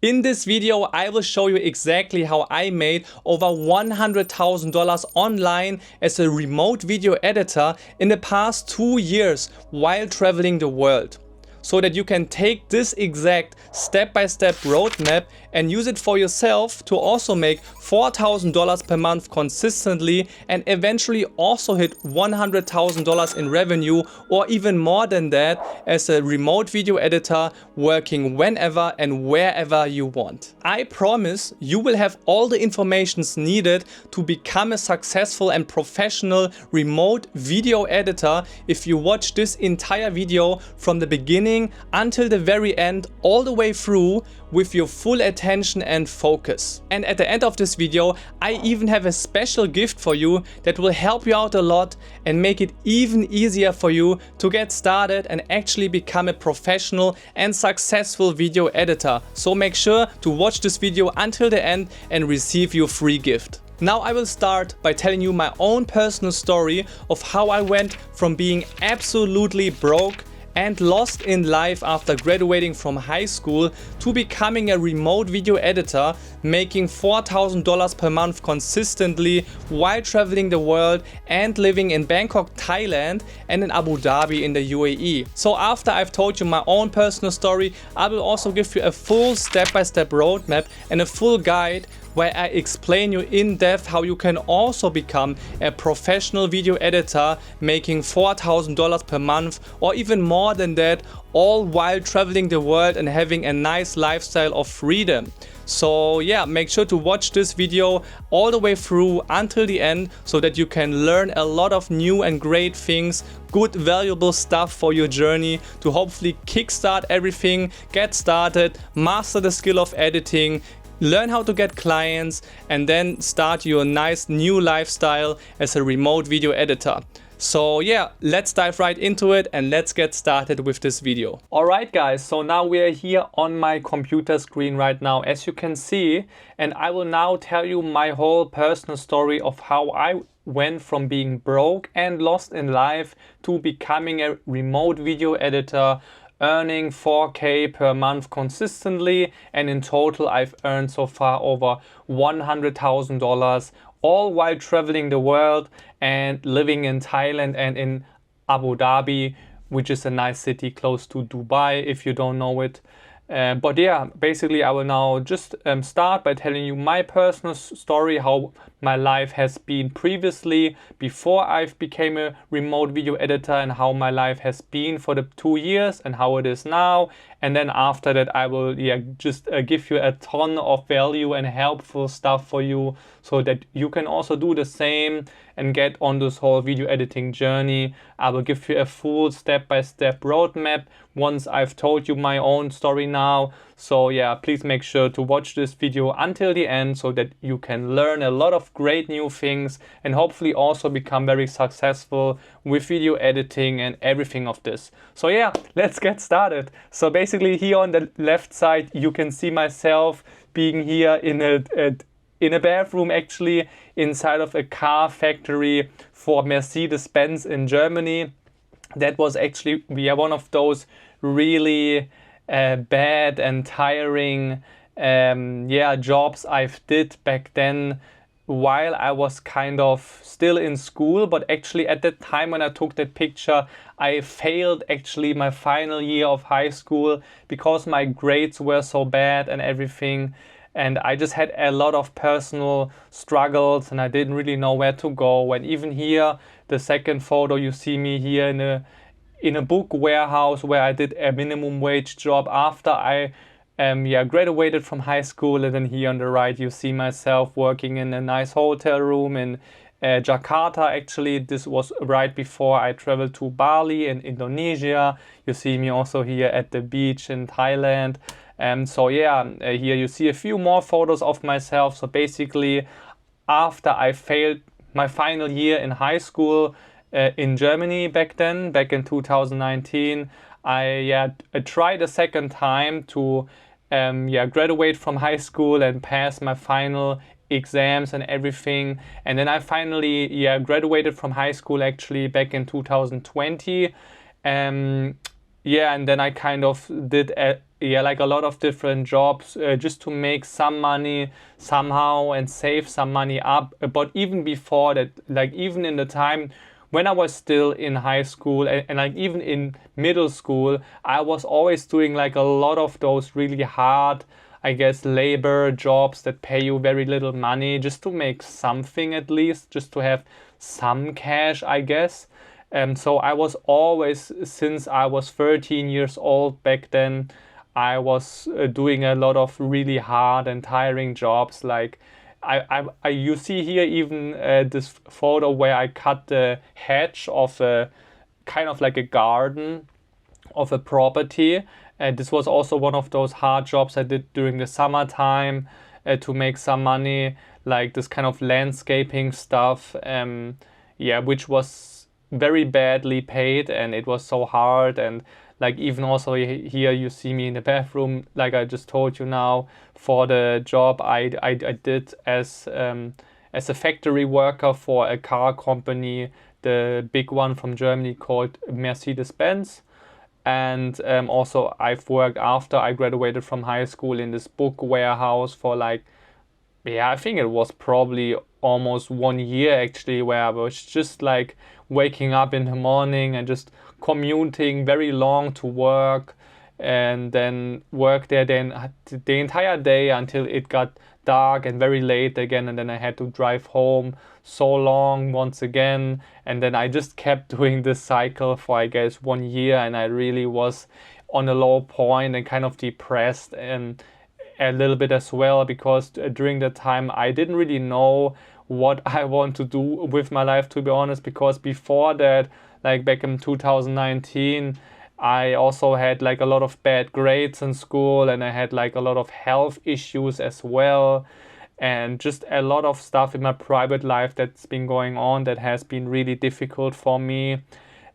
In this video, I will show you exactly how I made over $100,000 online as a remote video editor in the past 2 years while traveling the world, so that you can take this exact step-by-step roadmap and use it for yourself to also make $4,000 per month consistently and eventually also hit $100,000 in revenue or even more than that as a remote video editor working whenever and wherever you want. I promise you will have all the information needed to become a successful and professional remote video editor if you watch this entire video from the beginning until the very end, all the way through with your full attention and focus. And at the end of this video, I even have a special gift for you that will help you out a lot and make it even easier for you to get started and actually become a professional and successful video editor. So make sure to watch this video until the end and receive your free gift. Now I will start by telling you my own personal story of how I went from being absolutely broke and lost in life after graduating from high school to becoming a remote video editor, making $4,000 per month consistently while traveling the world and living in Bangkok, Thailand and in Abu Dhabi in the UAE. So after I've told you my own personal story, I will also give you a full step-by-step roadmap and a full guide where I explain you in depth how you can also become a professional video editor making $4,000 per month or even more than that, all while traveling the world and having a nice lifestyle of freedom. So yeah, make sure to watch this video all the way through until the end so that you can learn a lot of new and great things, good valuable stuff for your journey to hopefully kickstart everything, get started, master the skill of editing, learn how to get clients and then start your nice new lifestyle as a remote video editor. So yeah, let's dive right into it and let's get started with this video. Alright guys, so now we are here on my computer screen right now, as you can see, and I will now tell you my whole personal story of how I went from being broke and lost in life to becoming a remote video editor, earning 4K per month consistently, and in total I've earned so far over $100,000, all while traveling the world and living in Thailand and in Abu Dhabi, which is a nice city close to Dubai if you don't know it. But yeah, basically I will now just start by telling you my personal story, how my life has been previously before I became a remote video editor, and how my life has been for the 2 years and how it is now. And then after that I will just give you a ton of value and helpful stuff for you so that you can also do the same and get on this whole video editing journey. I will give you a full step-by-step roadmap once I've told you my own story now. So yeah, please make sure to watch this video until the end so that you can learn a lot of great new things and hopefully also become very successful with video editing and everything of this. So yeah, let's get started. So basically here on the left side you can see myself being here in a bathroom, actually inside of a car factory for Mercedes-Benz in Germany. That was actually one of those really bad and tiring jobs I've did back then while I was kind of still in school. But actually at that time when I took that picture, I failed actually my final year of high school because my grades were so bad and everything. And I just had a lot of personal struggles and I didn't really know where to go. And even here, the second photo, you see me here in a book warehouse where I did a minimum wage job after I graduated from high school. And then here on the right, you see myself working in a nice hotel room in Jakarta. Actually, this was right before I traveled to Bali in Indonesia. You see me also here at the beach in Thailand. So yeah, here you see a few more photos of myself. So basically, after I failed my final year in high school in Germany back in 2019, I tried a second time to graduate from high school and pass my final exams and everything. And then I finally graduated from high school actually back in 2020. And then I kind of did yeah, like a lot of different jobs just to make some money somehow and save some money up. But even before that, like even in the time when I was still in high school and like even in middle school, I was always doing like a lot of those really hard, I guess, labor jobs that pay you very little money just to make something, at least, just to have some cash, I guess. So I was always, since I was 13 years old back then, I was doing a lot of really hard and tiring jobs. Like you see here even this photo where I cut the hedge of a kind of like a garden of a property. This was also one of those hard jobs I did during the summertime to make some money, like this kind of landscaping stuff. Yeah, which was very badly paid, and it was so hard. And like even also here you see me in the bathroom, like I just told you now, for the job I did as a factory worker for a car company, the big one from Germany called Mercedes-Benz. And also I've worked after I graduated from high school in this book warehouse for like, yeah, I think it was probably almost 1 year actually, where I was just like waking up in the morning and just commuting very long to work, and then work there then the entire day until it got dark and very late again, and then I had to drive home so long once again. And then I just kept doing this cycle for I guess 1 year, and I really was on a low point and kind of depressed and a little bit as well, because during that time I didn't really know what I want to do with my life, to be honest, because before that, like back in 2019, I also had like a lot of bad grades in school, and I had like a lot of health issues as well, and just a lot of stuff in my private life that's been going on that has been really difficult for me.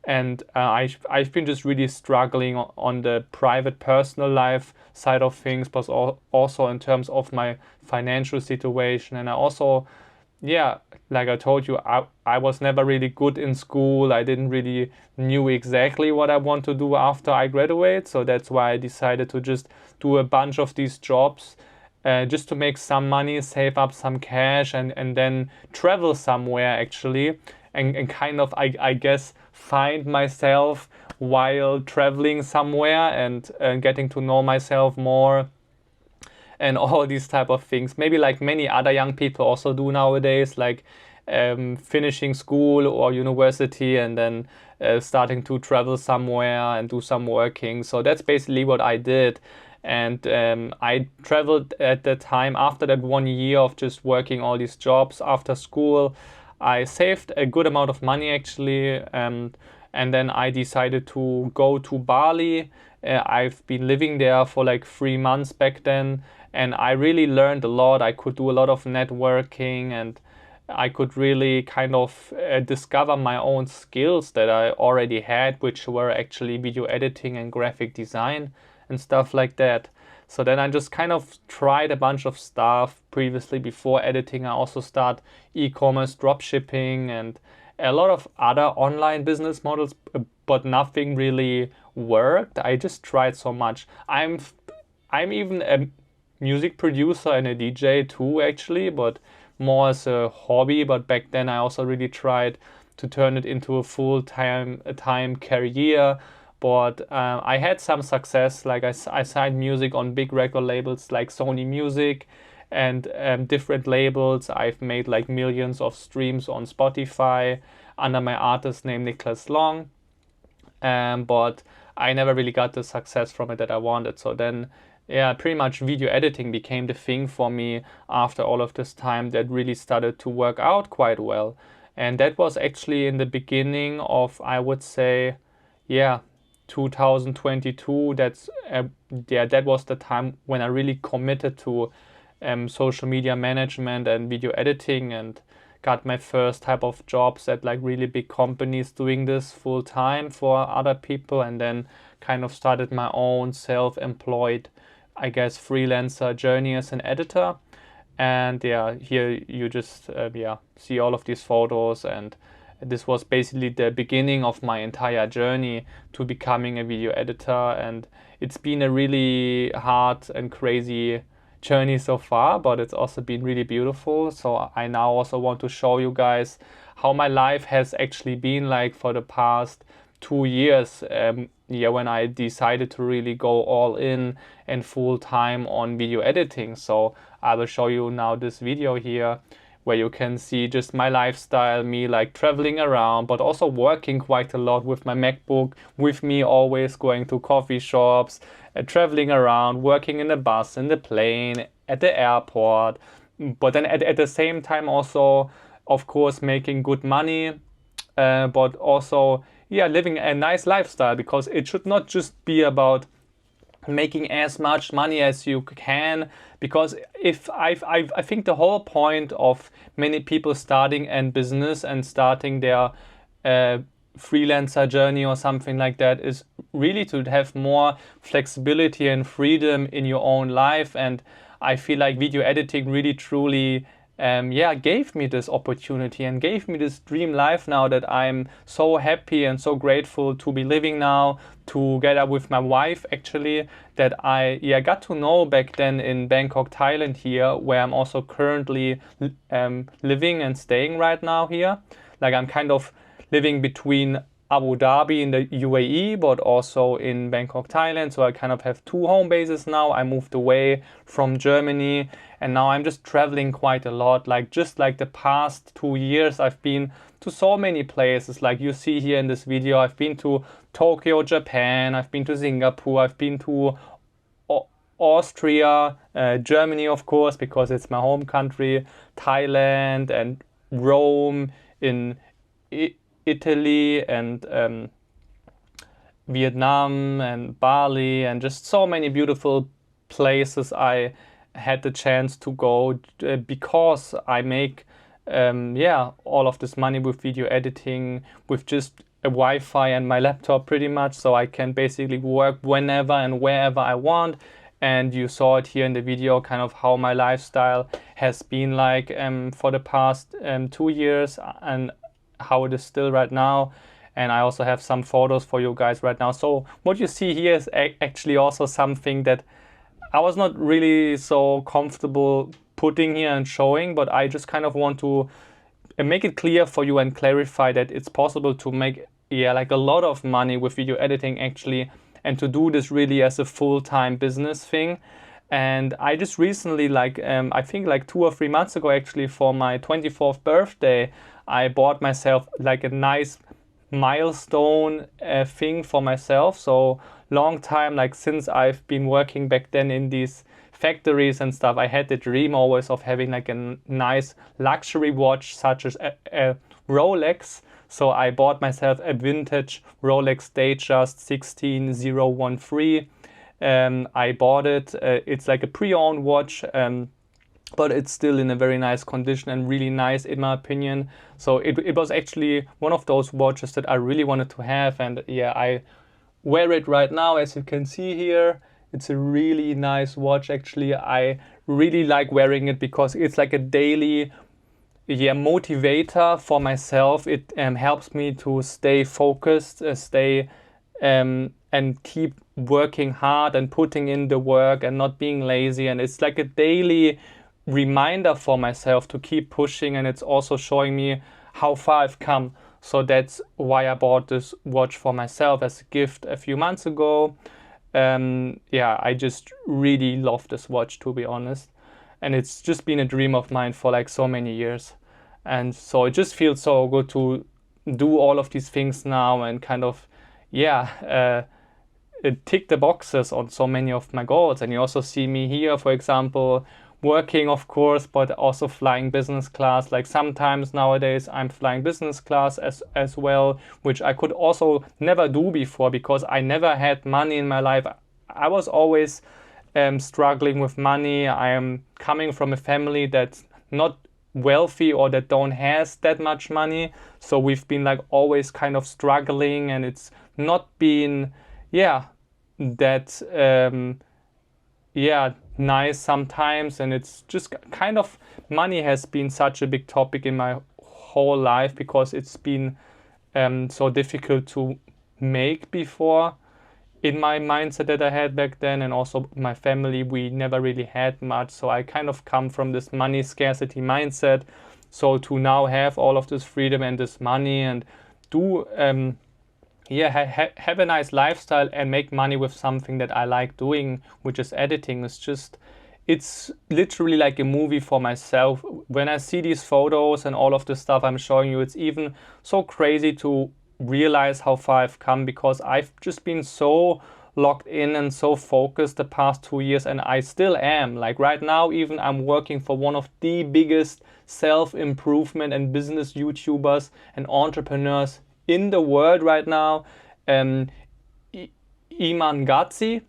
And I've been just really struggling on the private personal life side of things, but also in terms of my financial situation. And I also, yeah, like I told you, I was never really good in school. I didn't really knew exactly what I want to do after I graduate. So that's why I decided to just do a bunch of these jobs just to make some money, save up some cash, and then travel somewhere actually, and kind of, I guess, find myself while traveling somewhere, and getting to know myself more, and all these type of things. Maybe like many other young people also do nowadays, like finishing school or university and then starting to travel somewhere and do some working. So that's basically what I did. And I traveled at the time after that 1 year of just working all these jobs after school. I saved a good amount of money actually, and then I decided to go to Bali. I've been living there for like 3 months back then, and I really learned a lot. I could do a lot of networking, and I could really kind of discover my own skills that I already had, which were actually video editing and graphic design and stuff like that. So then I just kind of tried a bunch of stuff previously before editing. I also start e-commerce, dropshipping, and a lot of other online business models, but nothing really worked. I just tried so much. I'm even a music producer and a DJ too, actually, but more as a hobby. But back then I also really tried to turn it into a full-time career. But I had some success. Like I signed music on big record labels like Sony Music and different labels. I've made like millions of streams on Spotify under my artist name Niklas Long. But I never really got the success from it that I wanted. So then, yeah, pretty much video editing became the thing for me after all of this time that really started to work out quite well. And that was actually in the beginning of, I would say, yeah, 2022. That was the time when I really committed to social media management and video editing, and got my first type of jobs at like really big companies doing this full time for other people, and then kind of started my own self-employed, I guess, freelancer journey as an editor. And yeah, here you just see all of these photos, and This was basically the beginning of my entire journey to becoming a video editor, and it's been a really hard and crazy journey so far, but it's also been really beautiful. So I now also want to show you guys how my life has actually been like for the past 2 years, when I decided to really go all in and full time on video editing. So I will show you now this video here where you can see just my lifestyle, me like traveling around, but also working quite a lot with my MacBook, with me always going to coffee shops, traveling around, working in the bus, in the plane, at the airport, but then at the same time also, of course, making good money, but also, living a nice lifestyle, because it should not just be about making as much money as you can, because if I think the whole point of many people starting a business and starting their freelancer journey or something like that is really to have more flexibility and freedom in your own life. And I feel like video editing really truly gave me this opportunity and gave me this dream life now that I'm so happy and so grateful to be living now together with my wife, actually, that I got to know back then in Bangkok, Thailand here, where I'm also currently living and staying right now here. Like, I'm kind of living between Abu Dhabi in the UAE, but also in Bangkok, Thailand. So I kind of have two home bases now. I moved away from Germany, and now I'm just traveling quite a lot. Like, just like the past 2 years, I've been to so many places. Like you see here in this video, I've been to Tokyo, Japan. I've been to Singapore. I've been to Austria, Germany, of course, because it's my home country, Thailand, and Rome, in Italy, and Vietnam, and Bali, and just so many beautiful places I had the chance to go because I make all of this money with video editing with just a Wi-Fi and my laptop, pretty much, so I can basically work whenever and wherever I want. And you saw it here in the video, kind of how my lifestyle has been like for the past 2 years, and how it is still right now. And I also have some photos for you guys right now. So what you see here is actually also something that I was not really so comfortable putting here and showing, but I just kind of want to make it clear for you and clarify that it's possible to make like a lot of money with video editing, actually, and to do this really as a full-time business thing. And I just recently, like I think like 2 or 3 months ago, actually, for my 24th birthday, I bought myself like a nice milestone thing for myself. So long time, like since I've been working back then in these factories and stuff, I had the dream always of having like a nice luxury watch, such as a Rolex. So I bought myself a vintage Rolex Datejust 16013. I bought it. It's like a pre-owned watch, but it's still in a very nice condition and really nice, in my opinion. So it was actually one of those watches that I really wanted to have. And I wear it right now, as you can see here. It's a really nice watch, actually. I really like wearing it because it's like a daily motivator for myself. It helps me to stay focused, and keep working hard and putting in the work and not being lazy. And it's like a daily reminder for myself to keep pushing, and it's also showing me how far I've come. So that's why I bought this watch for myself as a gift a few months ago. I just really love this watch, to be honest, and it's just been a dream of mine for like so many years. And so it just feels so good to do all of these things now and kind of tick the boxes on so many of my goals. And you also see me here, for example, working, of course, but also flying business class. Like sometimes nowadays I'm flying business class as well, which I could also never do before because I never had money in my life. I was always struggling with money. I am coming from a family that's not wealthy or that don't has that much money, so we've been like always kind of struggling, and it's not been that nice sometimes. And it's just kind of, money has been such a big topic in my whole life because it's been so difficult to make before in my mindset that I had back then. And also my family, we never really had much, so I kind of come from this money scarcity mindset. So to now have all of this freedom and this money and do have a nice lifestyle and make money with something that I like doing, which is editing, is just, it's literally like a movie for myself. When I see these photos and all of the stuff I'm showing you, it's even so crazy to realize how far I've come, because I've just been so locked in and so focused the past 2 years, and I still am. Like right now, even I'm working for one of the biggest self-improvement and business YouTubers and entrepreneurs in the world right now, Iman Ghazi.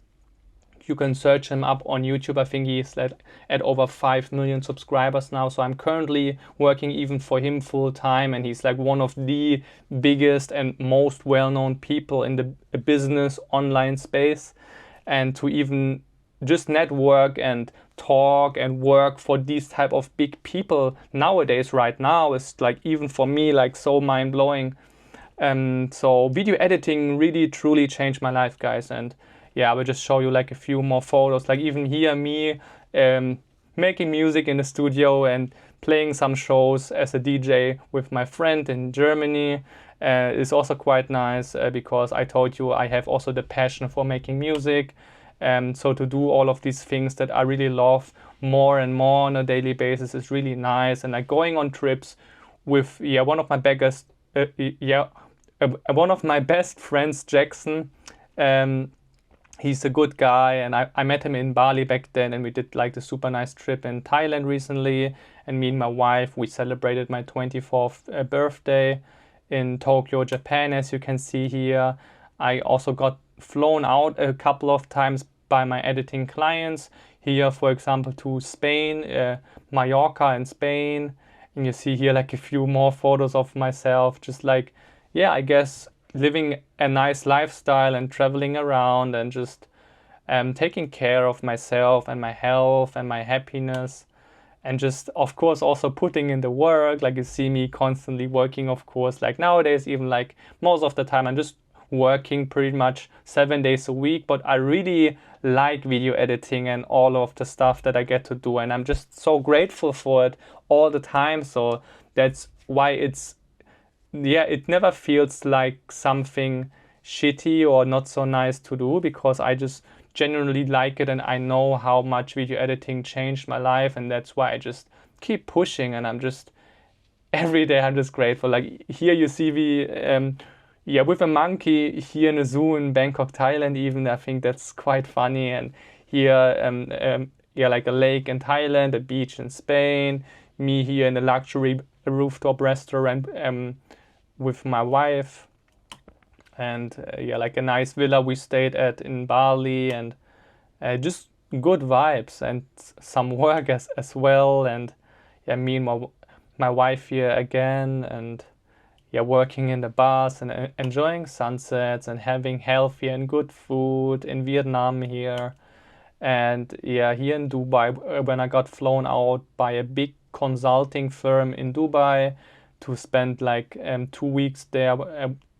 You can search him up on YouTube. I think he's at over 5 million subscribers now. So I'm currently working even for him full time, and he's like one of the biggest and most well-known people in the business online space. And to even just network and talk and work for these type of big people nowadays right now is like, even for me, like so mind-blowing. So video editing really truly changed my life, guys. And yeah, I will just show you like a few more photos. Like even here, me making music in the studio and playing some shows as a DJ with my friend in Germany is also quite nice, because I told you I have also the passion for making music. So to do all of these things that I really love more and more on a daily basis is really nice. And like going on trips with one of my best friends, Jackson. He's a good guy, and I met him in Bali back then, and we did like the super nice trip in Thailand recently. And me and my wife, we celebrated my 24th birthday in Tokyo, Japan, as you can see here. I also got flown out a couple of times by my editing clients here, for example, to Spain, Mallorca in Spain. And you see here like a few more photos of myself, just like, yeah, I guess living a nice lifestyle and traveling around and just taking care of myself and my health and my happiness, and just of course also putting in the work. Like you see me constantly working, of course, like nowadays, even like most of the time I'm just working pretty much 7 days a week, but I really like video editing and all of the stuff that I get to do, and I'm just so grateful for it all the time. So that's why it never feels like something shitty or not so nice to do, because I just genuinely like it, and I know how much video editing changed my life, and that's why I just keep pushing. And I'm just, every day I'm just grateful. Like here you see me with a monkey here in a zoo in Bangkok, Thailand even. I think that's quite funny. And here like a lake in Thailand, a beach in Spain, me here in a luxury rooftop restaurant with my wife, and like a nice villa we stayed at in Bali, and just good vibes and some work as well. And me and my wife here again, and working in the bars and enjoying sunsets and having healthy and good food in Vietnam here. And here in Dubai, when I got flown out by a big consulting firm in Dubai to spend like 2 weeks there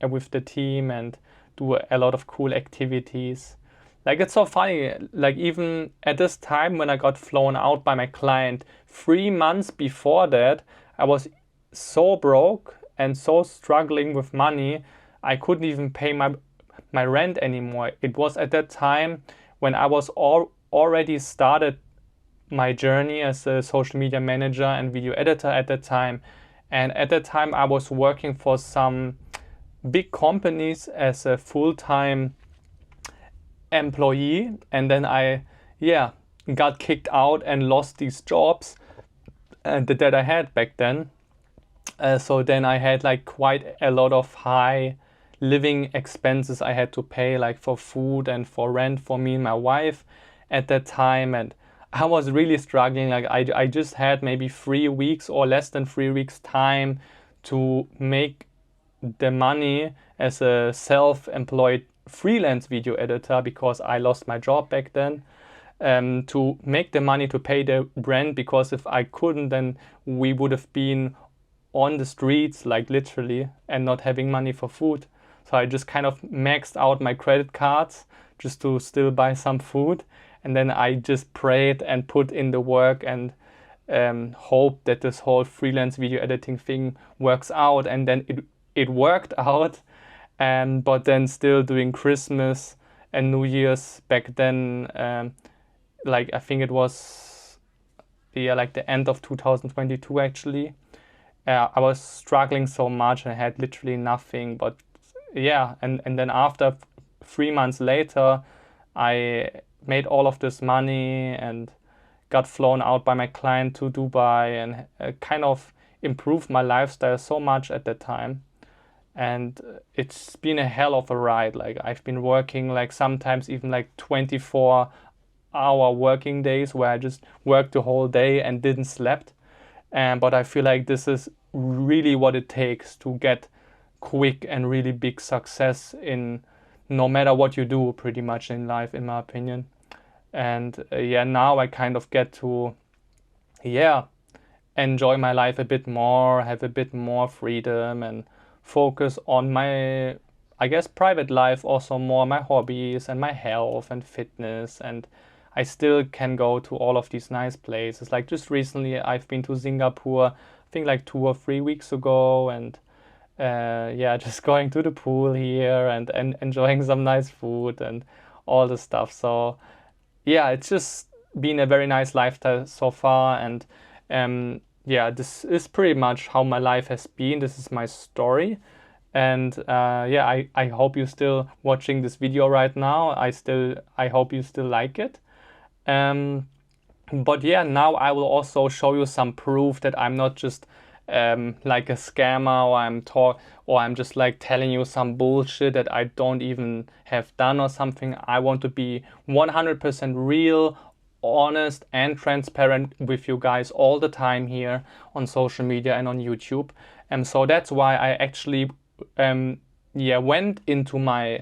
with the team and do a lot of cool activities. Like it's so funny, like even at this time when I got flown out by my client, 3 months before that, I was so broke and so struggling with money, I couldn't even pay my rent anymore. It was at that time when I was already started my journey as a social media manager and video editor at that time. And at that time I was working for some big companies as a full-time employee, and then I got kicked out and lost these jobs that I had back then. So then I had like quite a lot of high living expenses I had to pay, like for food and for rent for me and my wife at that time. And I was really struggling. Like I just had maybe 3 weeks or less than 3 weeks time to make the money as a self-employed freelance video editor, because I lost my job back then, to make the money to pay the rent, because if I couldn't, then we would have been on the streets, like literally, and not having money for food. So I just kind of maxed out my credit cards just to still buy some food. And then I just prayed and put in the work and hope that this whole freelance video editing thing works out. And then it worked out. But then still doing Christmas and New Year's back then, like I think it was like the end of 2022 actually. I was struggling so much and I had literally nothing. But yeah, and then after 3 months later, I made all of this money and got flown out by my client to Dubai and kind of improved my lifestyle so much at that time. And it's been a hell of a ride. Like I've been working like sometimes even like 24-hour working days where I just worked the whole day and didn't slept. But I feel like this is really what it takes to get quick and really big success in no matter what you do pretty much in life, in my opinion. And yeah, now I kind of get to enjoy my life a bit more, have a bit more freedom and focus on my, I guess, private life also more, my hobbies and my health and fitness. And I still can go to all of these nice places. Like just recently I've been to Singapore, I think like 2 or 3 weeks ago, and just going to the pool here and enjoying some nice food and all the stuff. So yeah, it's just been a very nice lifestyle so far. And this is pretty much how my life has been. This is my story. And I hope you're still watching this video right now. I hope you still like it. But yeah, now I will also show you some proof that I'm not just like a scammer, or I'm just like telling you some bullshit that I don't even have done or something. I want to be 100% real, honest and transparent with you guys all the time here on social media and on YouTube. And so that's why I actually went into my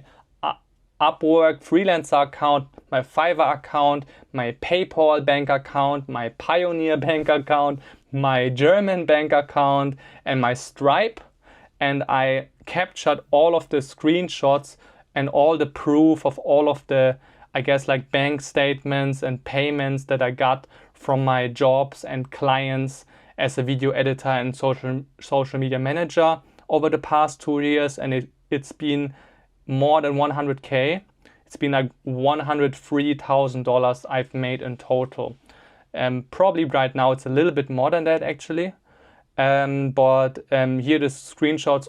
Upwork freelancer account, my Fiverr account, my PayPal bank account, my Pioneer bank account, my German bank account, and my Stripe. And I captured all of the screenshots and all the proof of all of the, I guess, like bank statements and payments that I got from my jobs and clients as a video editor and social media manager over the past 2 years. And it's been more than 100K. It's been like $103,000 I've made in total. Probably right now it's a little bit more than that actually. But here the screenshots,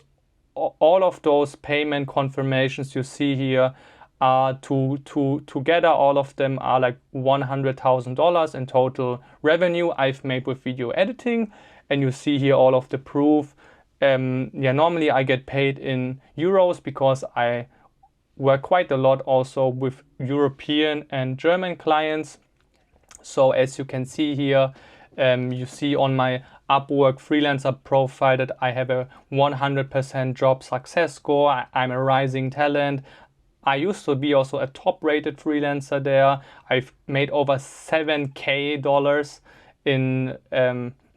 all of those payment confirmations you see here are together, all of them are like $100,000 in total revenue I've made with video editing. And you see here all of the proof. Normally I get paid in euros because I work quite a lot also with European and German clients. So as you can see here, you see on my Upwork freelancer profile that I have a 100% job success score. I'm a rising talent. I used to be also a top rated freelancer there. I've made over $7,000 in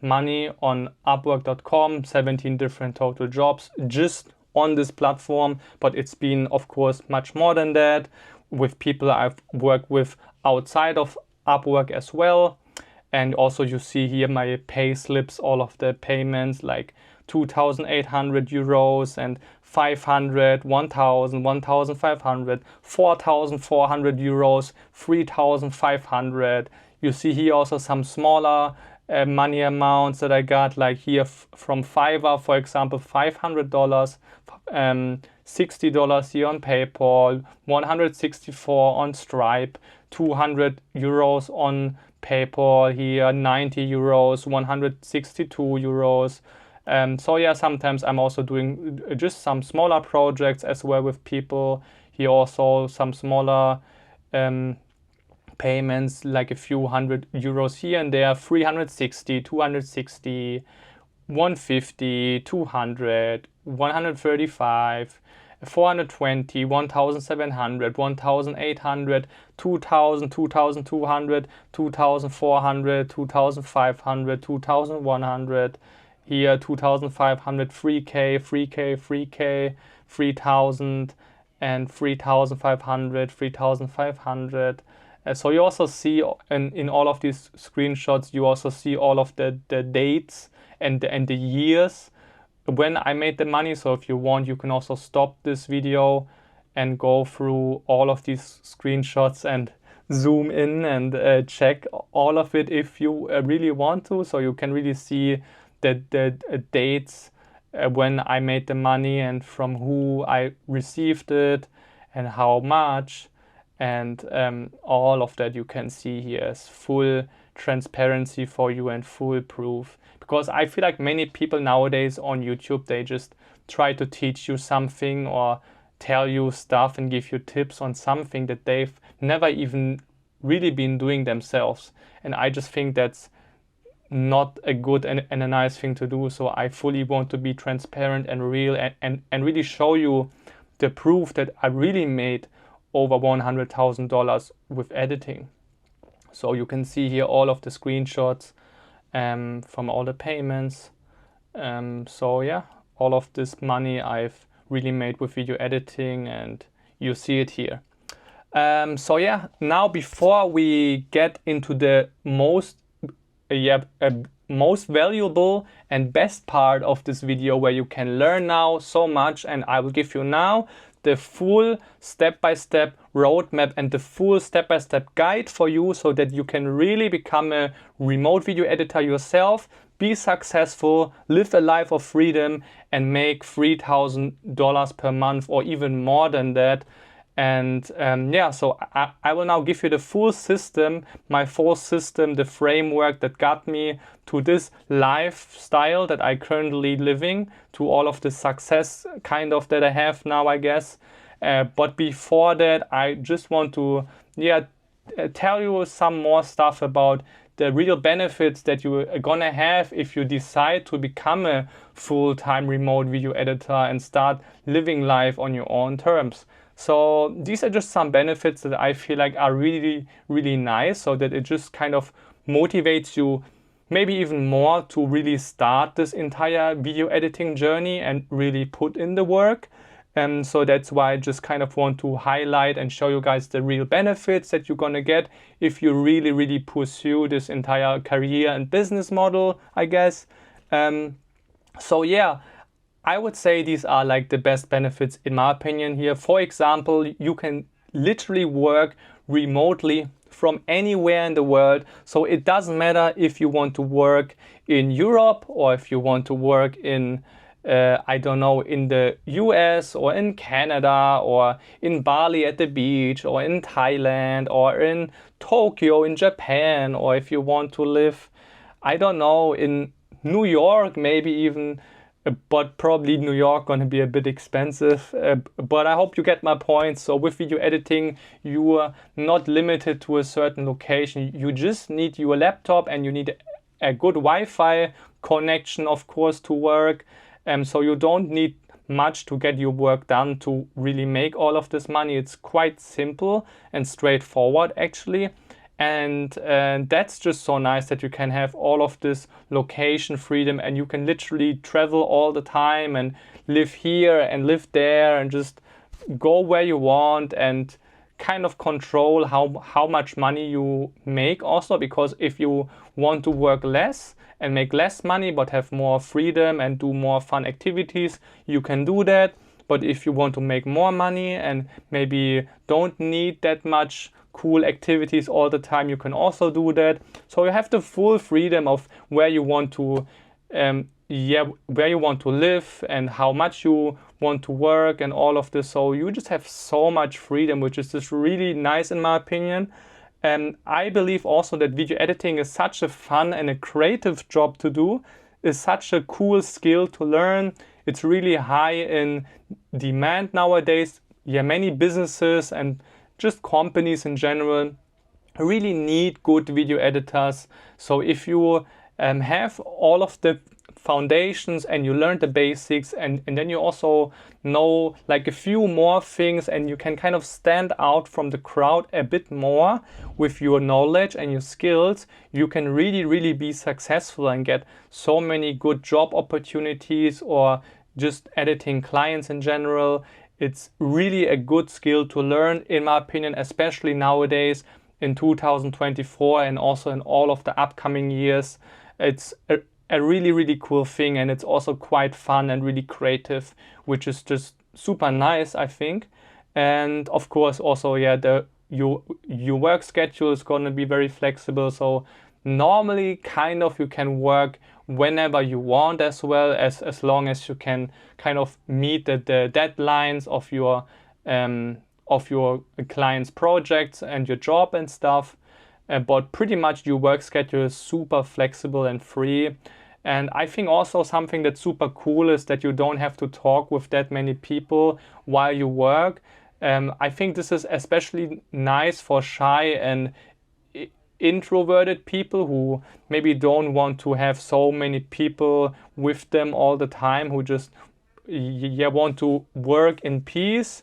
money on Upwork.com, 17 different total jobs just on this platform. But it's been, of course, much more than that with people I've worked with outside of Upwork as well. And also you see here my pay slips, all of the payments like 2,800 euros and 500, 1,000, 1,500, 4,400 euros, 3,500. You see here also some smaller money amounts that I got, like here from Fiverr, for example, $500, $60 here on PayPal, 164 on Stripe, 200 euros on PayPal here, 90 euros, 162 euros. So yeah, sometimes I'm also doing just some smaller projects as well with people. Here also some smaller payments, like a few hundred euros here and there, 360, 260, 150, 200, 135, 420, 1,700, 1,800, 2,000, 2,200, 2,400, 2,500, 2,100. here 2,500, 3K, 3K, 3K, 3,000, and 3,500, 3,500. So you also see in all of these screenshots, you also see all of the dates and the years when I made the money. So if you want, you can also stop this video and go through all of these screenshots and zoom in and check all of it if you really want to. So you can really see the dates when I made the money and from who I received it and how much, and all of that you can see here as full transparency for you and full proof. Because I feel like many people nowadays on YouTube, they just try to teach you something or tell you stuff and give you tips on something that they've never even really been doing themselves. And I just think that's not a good and a nice thing to do. So I fully want to be transparent and real and really show you the proof that I really made over $100,000 with editing. So you can see here all of the screenshots from all the payments. So yeah, all of this money I've really made with video editing, and you see it here. So yeah, now before we get into the most valuable and best part of this video, where you can learn now so much, and I will give you now the full step-by-step roadmap and the full step-by-step guide for you, so that you can really become a remote video editor yourself, be successful, live a life of freedom, and make $3,000 per month or even more than that. And yeah, so I will now give you the full system, my full system, the framework that got me to this lifestyle that I currently living, to all of the success kind of that I have now, I guess. But before that, I just want to tell you some more stuff about the real benefits that you are gonna have if you decide to become a full-time remote video editor and start living life on your own terms. So these are just some benefits that I feel like are really, really nice, so that it just kind of motivates you maybe even more to really start this entire video editing journey and really put in the work. And so that's why I just kind of want to highlight and show you guys the real benefits that you're gonna get if you really, really pursue this entire career and business model, I guess. So yeah, I would say these are like the best benefits in my opinion here. For example, you can literally work remotely from anywhere in the world. So it doesn't matter if you want to work in Europe or if you want to work in I don't know, in the US or in Canada or in Bali at the beach or in Thailand or in Tokyo in Japan, or if you want to live, I don't know, in New York maybe even, but probably New York gonna be a bit expensive, but I hope you get my point. So with video editing, you are not limited to a certain location. You just need your laptop and you need a good Wi-Fi connection, of course, to work. So you don't need much to get your work done to really make all of this money. It's quite simple and straightforward actually. And that's just so nice that you can have all of this location freedom and you can literally travel all the time and live here and live there and just go where you want and kind of control how much money you make also, because if you want to work less and make less money but have more freedom and do more fun activities, you can do that. But if you want to make more money and maybe don't need that much cool activities all the time, you can also do that. So you have the full freedom of where you want to where you want to live and how much you want to work and all of this. So you just have so much freedom, which is just really nice in my opinion. And I believe also that video editing is such a fun and a creative job to do, is such a cool skill to learn. It's really high in demand nowadays. Yeah, many businesses and just companies in general really need good video editors. So if you have all of the foundations and you learn the basics, and then you also know like a few more things, and you can kind of stand out from the crowd a bit more with your knowledge and your skills, you can really be successful and get so many good job opportunities or just editing clients in general. It's really a good skill to learn, in my opinion, especially nowadays in 2024 and also in all of the upcoming years. It's a really cool thing, and it's also quite fun and really creative, which is just super nice, I think. And of course also, yeah, your work schedule is going to be very flexible, so normally kind of you can work whenever you want, as well as long as you can kind of meet the deadlines of your client's projects and your job and stuff. But pretty much your work schedule is super flexible and free. And I think also something that's super cool is that you don't have to talk with that many people while you work. I think this is especially nice for shy and introverted people who maybe don't want to have so many people with them all the time, who just want to work in peace,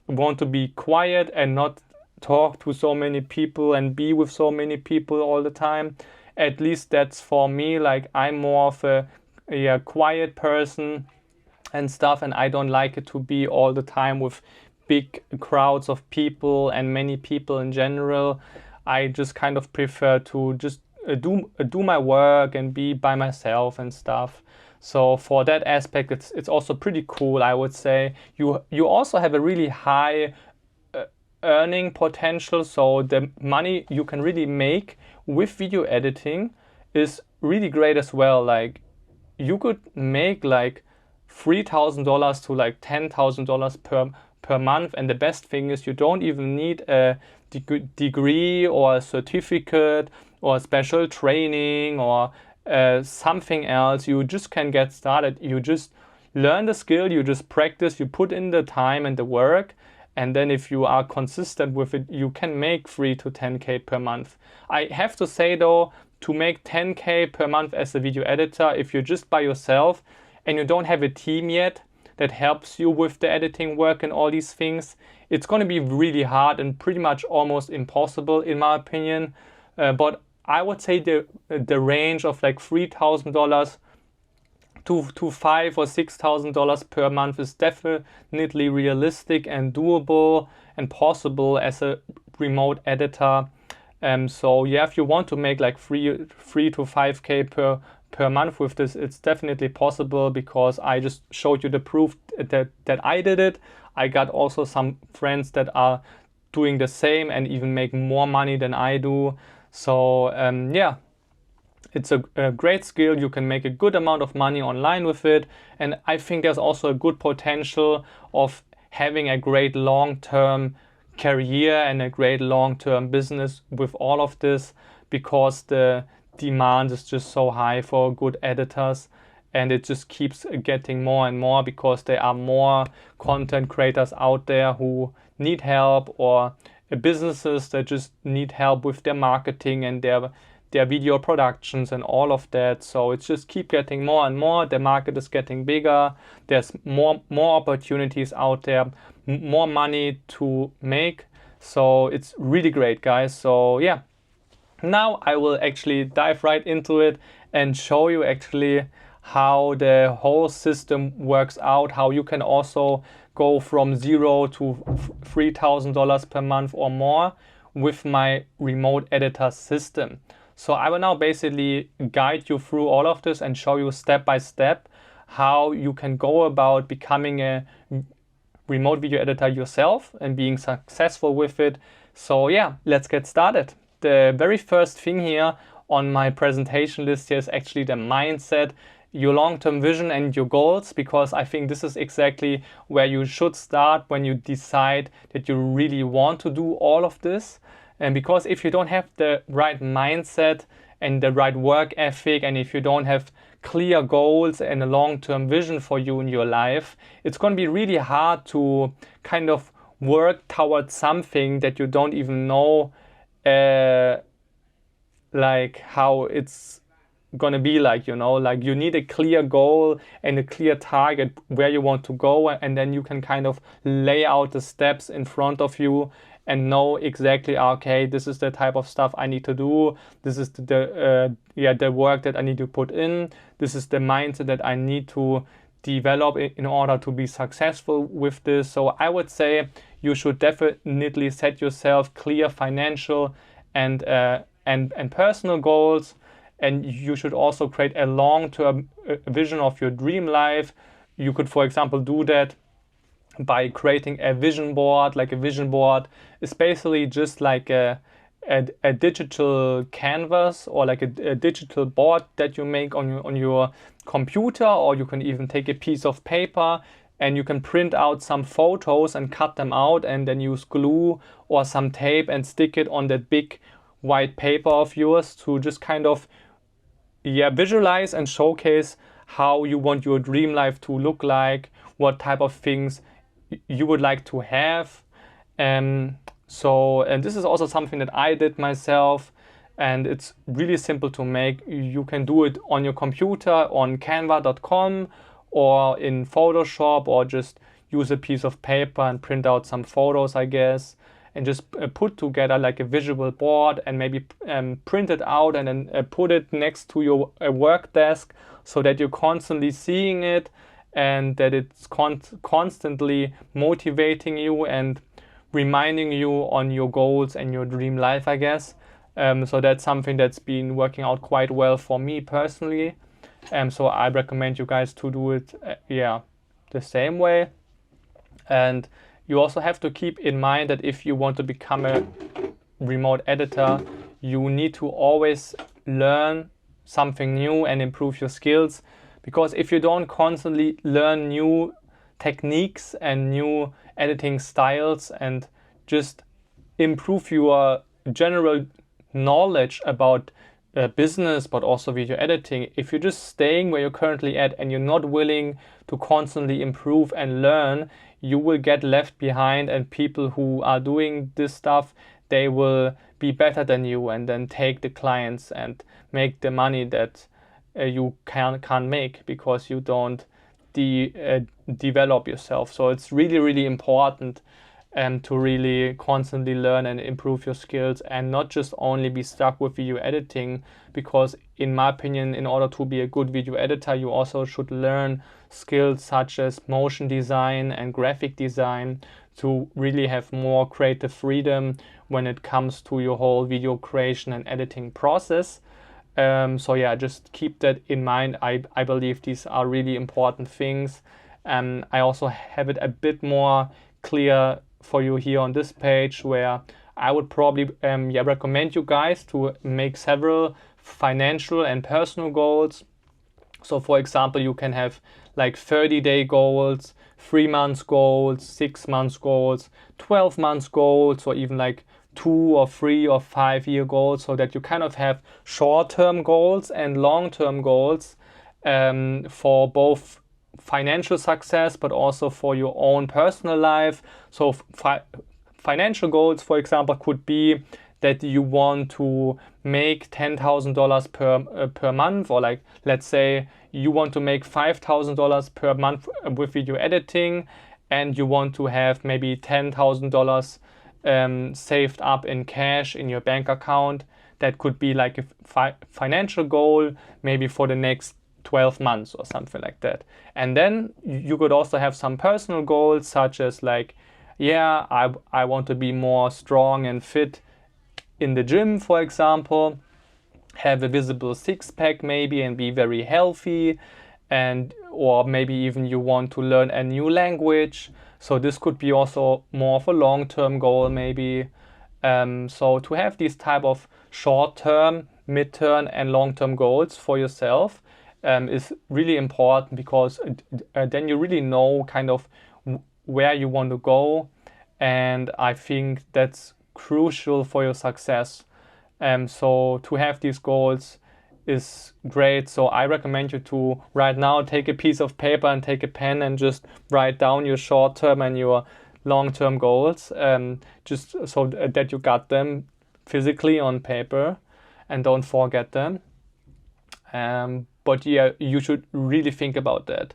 want to be quiet and not talk to so many people and be with so many people all the time. At least that's for me. Like, I'm more of a quiet person and stuff, and I don't like it to be all the time with big crowds of people and many people in general. I just kind of prefer to just do my work and be by myself and stuff. So for that aspect, it's also pretty cool, I would say. You also have a really high earning potential, so the money you can really make with video editing is really great as well. Like, you could make like $3,000 to like $10,000 per month, and the best thing is you don't even need a degree or a certificate or special training or something else. You just can get started. You just learn the skill, you just practice, you put in the time and the work, and then if you are consistent with it, you can make 3 to 10K per month. I have to say though, to make 10K per month as a video editor, if you're just by yourself and you don't have a team yet that helps you with the editing work and all these things, it's going to be really hard and pretty much almost impossible, in my opinion. But I would say the range of like $3,000 to $5,000 or $6,000 per month is definitely realistic and doable and possible as a remote editor. So yeah, if you want to make like 3 to 5K per month with this, it's definitely possible, because I just showed you the proof that I did it. I got also some friends that are doing the same and even make more money than I do. So yeah, it's a great skill. You can make a good amount of money online with it. And I think there's also a good potential of having a great long-term career and a great long-term business with all of this, because the demand is just so high for good editors, and it just keeps getting more and more, because there are more content creators out there who need help, or businesses that just need help with their marketing and their video productions and all of that. So it's just keep getting more and more. The market is getting bigger. There's more opportunities out there, more money to make. So it's really great, guys. So yeah, now I will actually dive right into it and show you actually how the whole system works out, how you can also go from $0 to $3,000 per month or more with my remote editor system. So I will now basically guide you through all of this and show you step by step how you can go about becoming a remote video editor yourself and being successful with it. So yeah, let's get started. The very first thing here on my presentation list here is actually the mindset, your long-term vision and your goals, because I think this is exactly where you should start when you decide that you really want to do all of this. And because if you don't have the right mindset and the right work ethic, and if you don't have clear goals and a long-term vision for you in your life, it's going to be really hard to kind of work towards something that you don't even know like how it's gonna be like, you know, like you need a clear goal and a clear target where you want to go, and then you can kind of lay out the steps in front of you and know exactly, okay, this is the type of stuff I need to do, this is the work that I need to put in, this is the mindset that I need to develop in order to be successful with this. So I would say you should definitely set yourself clear financial and personal goals, and you should also create a long-term vision of your dream life. You could, for example, do that by creating a vision board. Like a vision board is basically just like a digital canvas, or like a digital board that you make on your computer, or you can even take a piece of paper and you can print out some photos and cut them out, and then use glue or some tape and stick it on that big white paper of yours to just kind of visualize and showcase how you want your dream life to look like, what type of things you would like to have. And this is also something that I did myself, and it's really simple to make. You can do it on your computer on canva.com or in Photoshop, or just use a piece of paper and print out some photos, I guess, and just put together like a visual board, and maybe print it out and then put it next to your work desk, so that you're constantly seeing it and that it's constantly motivating you and reminding you on your goals and your dream life, I guess. So that's something that's been working out quite well for me personally. So I recommend you guys to do it the same way. And you also have to keep in mind that if you want to become a remote editor, you need to always learn something new and improve your skills. Because if you don't constantly learn new techniques and new editing styles and just improve your general knowledge about business, but also video editing, if you're just staying where you're currently at and you're not willing to constantly improve and learn, you will get left behind, and people who are doing this stuff, they will be better than you and then take the clients and make the money that you can't make because you don't develop yourself. So it's really, really important to really constantly learn and improve your skills, and not just only be stuck with video editing, because in my opinion, in order to be a good video editor, you also should learn skills such as motion design and graphic design to really have more creative freedom when it comes to your whole video creation and editing process. So yeah, just keep that in mind. I believe these are really important things. I also have it a bit more clear for you here on this page, where I would probably recommend you guys to make several financial and personal goals. So for example, you can have like 30-day goals, 3 months goals, 6 months goals, 12 months goals, or even like 2 or 3 or 5 year goals, so that you kind of have short-term goals and long-term goals for both financial success, but also for your own personal life. So financial goals, for example, could be that you want to make $10,000 per month, or like, let's say you want to make $5,000 per month with video editing, and you want to have maybe $10,000 saved up in cash in your bank account. That could be like a financial goal, maybe for the next 12 months or something like that. And then you could also have some personal goals, such as like, I want to be more strong and fit in the gym, for example, have a visible six-pack maybe, and be very healthy, or maybe even you want to learn a new language. So this could be also more of a long-term goal maybe. So to have these type of short-term, mid-term and long-term goals for yourself is really important, because then you really know kind of where you want to go, and I think that's crucial for your success. So to have these goals is great. So I recommend you to right now take a piece of paper and take a pen and just write down your short-term and your long-term goals, just so that you got them physically on paper and don't forget them. But yeah, you should really think about that.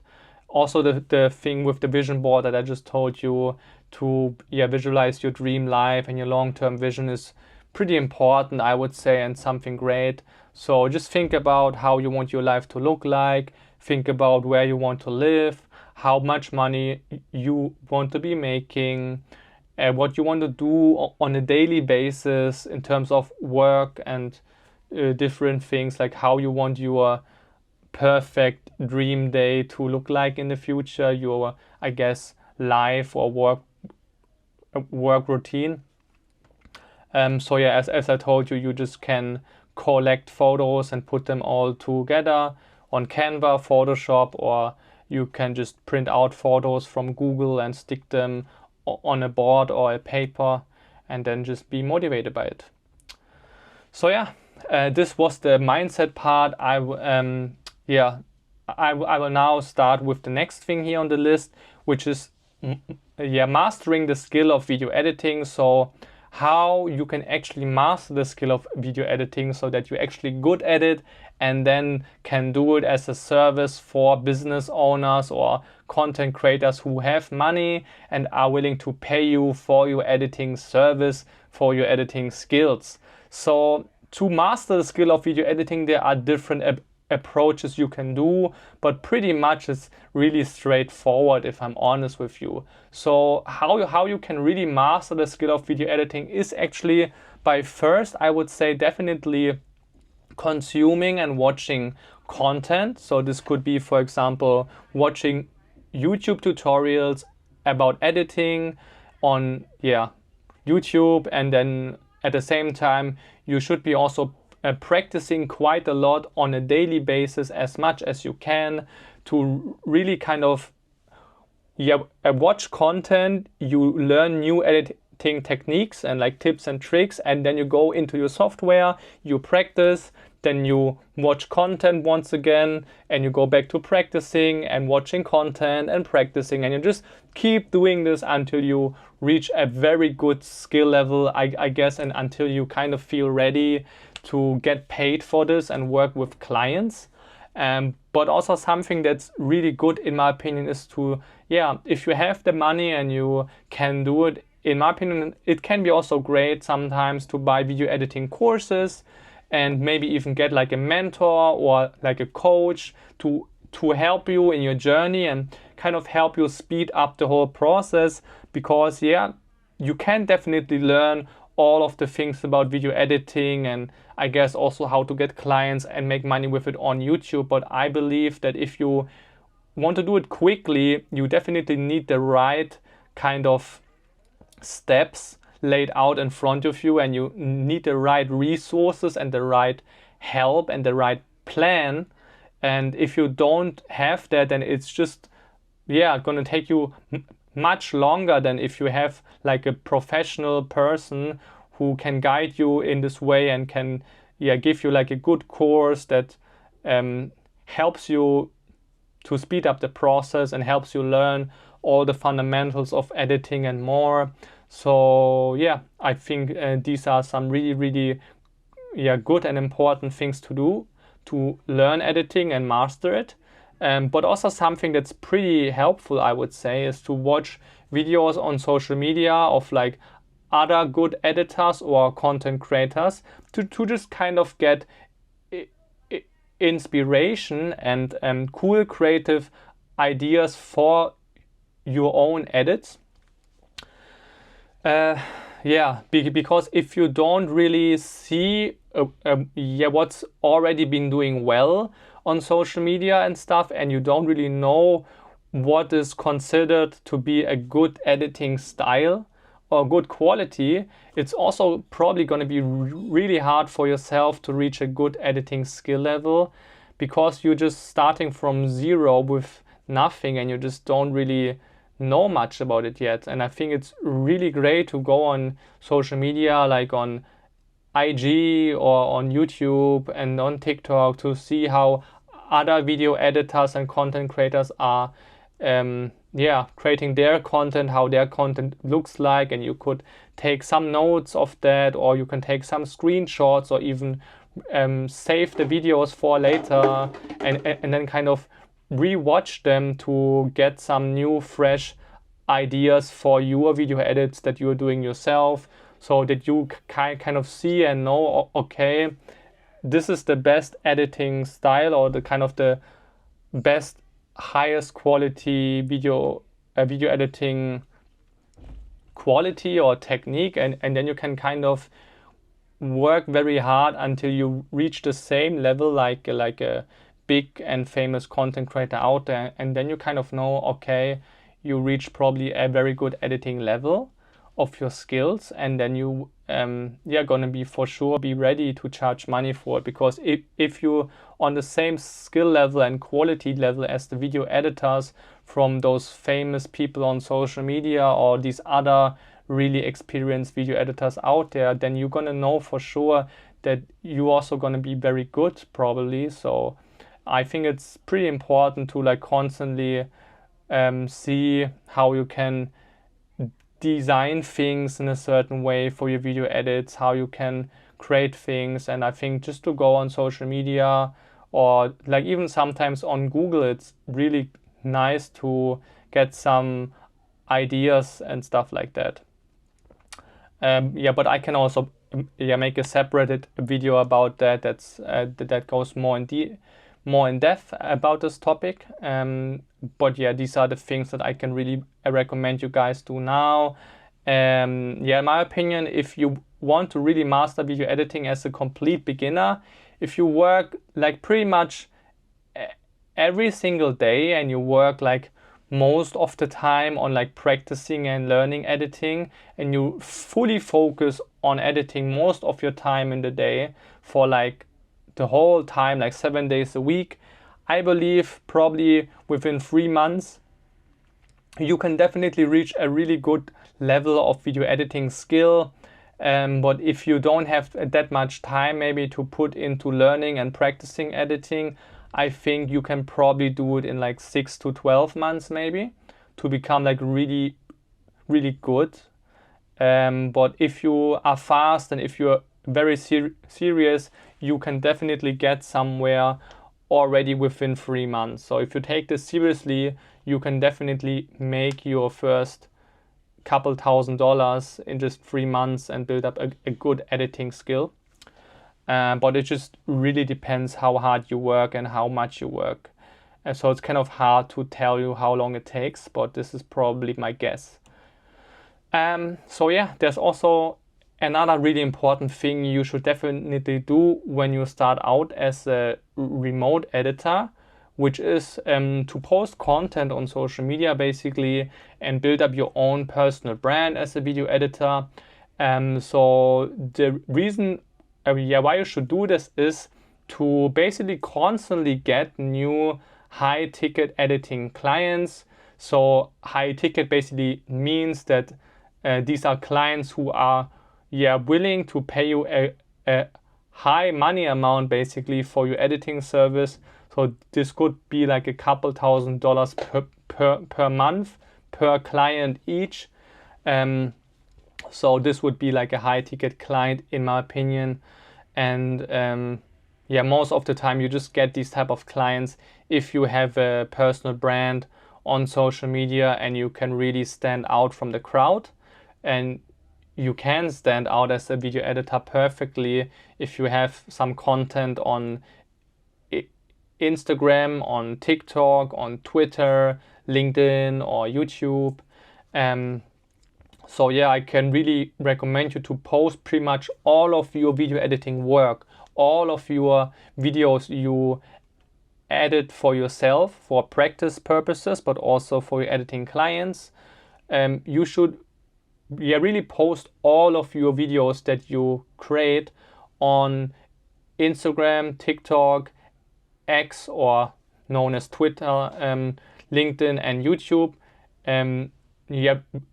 Also, the thing with the vision board that I just told you, to visualize your dream life and your long-term vision, is pretty important, I would say, and something great. So just think about how you want your life to look like, think about where you want to live, how much money you want to be making, what you want to do on a daily basis in terms of work and different things, like how you want your perfect dream day to look like in the future, your, I guess, life or work routine. So yeah, as I told you, you just can collect photos and put them all together on Canva, Photoshop, or you can just print out photos from Google and stick them on a board or a paper, and then just be motivated by it. So yeah, this was the mindset part. I will now start with the next thing here on the list, which is mastering the skill of video editing. So how you can actually master the skill of video editing so that you're actually good at it, and then can do it as a service for business owners or content creators who have money and are willing to pay you for your editing service, for your editing skills. So to master the skill of video editing, there are different approaches you can do, but pretty much it's really straightforward, if I'm honest with you. So how you can really master the skill of video editing is actually by, first, I would say, definitely consuming and watching content. So this could be, for example, watching YouTube tutorials about editing on YouTube, and then at the same time you should be also practicing quite a lot on a daily basis, as much as you can, to really kind of watch content. You learn new editing techniques and like tips and tricks, and then you go into your software, you practice, then you watch content once again, and you go back to practicing and watching content and practicing, and you just keep doing this until you reach a very good skill level, I guess, and until you kind of feel ready to get paid for this and work with clients. But also something that's really good, in my opinion, is to, if you have the money and you can do it, in my opinion, it can be also great sometimes to buy video editing courses and maybe even get like a mentor or like a coach to help you in your journey and kind of help you speed up the whole process. Because you can definitely learn all of the things about video editing, and I guess also how to get clients and make money with it on YouTube. But I believe that if you want to do it quickly, you definitely need the right kind of steps laid out in front of you, and you need the right resources and the right help and the right plan. And if you don't have that, then it's just gonna take you much longer than if you have like a professional person who can guide you in this way and can give you like a good course that helps you to speed up the process and helps you learn all the fundamentals of editing and more. So I think these are some really good and important things to do to learn editing and master it. But also something that's pretty helpful, I would say, is to watch videos on social media of like other good editors or content creators to just kind of get inspiration and cool creative ideas for your own edits. Because if you don't really see what's already been doing well on social media and stuff, and you don't really know what is considered to be a good editing style or good quality, it's also probably going to be really hard for yourself to reach a good editing skill level, because you're just starting from zero with nothing and you just don't really know much about it yet. And I think it's really great to go on social media, like on IG or on YouTube and on TikTok, to see how other video editors and content creators are creating their content, how their content looks like, and you could take some notes of that, or you can take some screenshots, or even save the videos for later and then kind of rewatch them to get some new fresh ideas for your video edits that you're doing yourself, so that you kind of see and know, okay, this is the best editing style or the kind of the best highest quality video editing quality or technique, and then you can kind of work very hard until you reach the same level like a big and famous content creator out there, and then you kind of know, okay, you reach probably a very good editing level of your skills, and then you gonna be for sure be ready to charge money for it, because if you on the same skill level and quality level as the video editors from those famous people on social media or these other really experienced video editors out there, then you're gonna know for sure that you're also gonna be very good probably. So I think it's pretty important to like constantly see how you can design things in a certain way for your video edits, how you can create things. And I think just to go on social media or like even sometimes on Google, it's really nice to get some ideas and stuff like that. But I can also make a separate video about that. That goes more in depth about this topic. But yeah, these are the things that I can really recommend you guys do now. In my opinion, if you want to really master video editing as a complete beginner, if you work like pretty much every single day and you work like most of the time on like practicing and learning editing, and you fully focus on editing most of your time in the day for like the whole time, like 7 days a week, I believe probably within 3 months you can definitely reach a really good level of video editing skill. But if you don't have that much time maybe to put into learning and practicing editing, I think you can probably do it in like 6 to 12 months maybe to become like really, really good. But if you are fast and if you're very serious, you can definitely get somewhere already within 3 months. So if you take this seriously, you can definitely make your first couple $1,000s in just 3 months and build up a good editing skill. But it just really depends how hard you work and how much you work. And so it's kind of hard to tell you how long it takes, but this is probably my guess. So yeah, there's also another really important thing you should definitely do when you start out as a remote editor, which is to post content on social media basically and build up your own personal brand as a video editor. So the reason why you should do this is to basically constantly get new high ticket editing clients. So high ticket basically means that these are clients who are willing to pay you a high money amount basically for your editing service. So this could be like a couple $1,000s per month per client each. So this would be like a high ticket client in my opinion. And most of the time you just get these type of clients if you have a personal brand on social media and you can really stand out from the crowd. And you can stand out as a video editor perfectly if you have some content on Instagram, on TikTok, on Twitter, LinkedIn, or YouTube. So yeah, I can really recommend you to post pretty much all of your video editing work, all of your videos you edit for yourself for practice purposes, but also for your editing clients. You should really post all of your videos that you create on Instagram, TikTok, X, or known as Twitter, LinkedIn, and YouTube.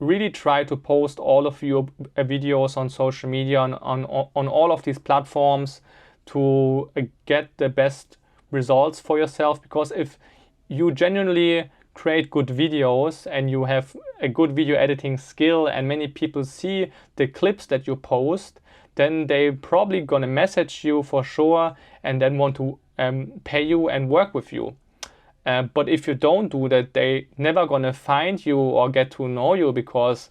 Really try to post all of your videos on social media on all of these platforms to get the best results for yourself. Because if you genuinely create good videos and you have a good video editing skill and many people see the clips that you post, then they probably gonna message you for sure and then want to pay you and work with you. But if you don't do that, they never gonna find you or get to know you, because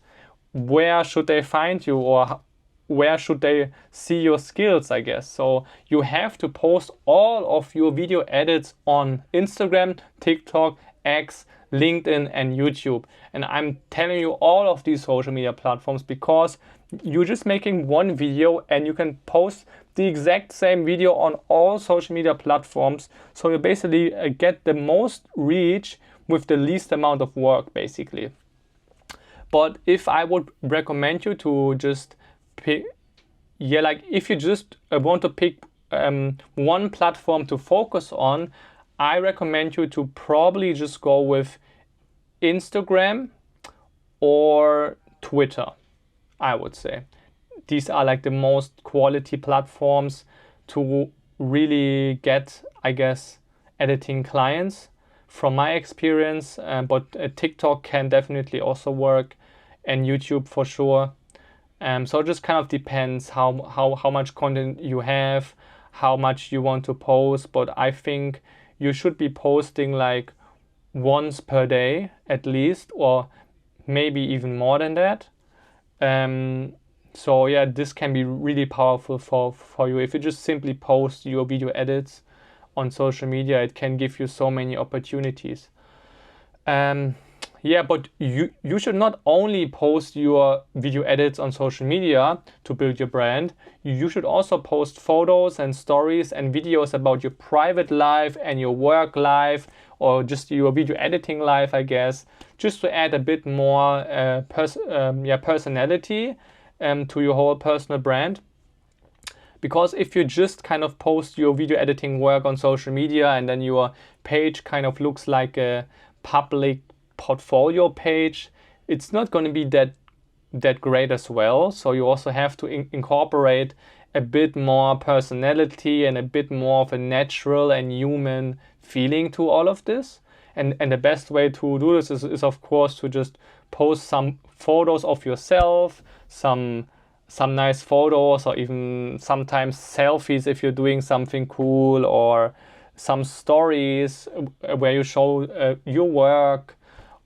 where should they find you, or where should they see your skills, I guess? So you have to post all of your video edits on Instagram, TikTok, X, LinkedIn, and YouTube. And I'm telling you all of these social media platforms because you're just making one video and you can post the exact same video on all social media platforms. So you basically get the most reach with the least amount of work, basically. But if I would recommend you to just pick, if you just want to pick one platform to focus on, I recommend you to probably just go with Instagram or Twitter, I would say. These are like the most quality platforms to really get, I guess, editing clients from my experience. But TikTok can definitely also work, and YouTube for sure. So it just kind of depends how much content you have, how much you want to post. But I think you should be posting like once per day at least, or maybe even more than that. So yeah, this can be really powerful for you. If you just simply post your video edits on social media, it can give you so many opportunities. Yeah, but you should not only post your video edits on social media to build your brand. You should also post photos and stories and videos about your private life and your work life, or just your video editing life, I guess, just to add a bit more personality to your whole personal brand. Because if you just kind of post your video editing work on social media and then your page kind of looks like a public portfolio page, it's not going to be that great as well. So you also have to incorporate a bit more personality and a bit more of a natural and human feeling to all of this. And the best way to do this is of course to just post some photos of yourself, some nice photos, or even sometimes selfies if you're doing something cool, or some stories where you show your work,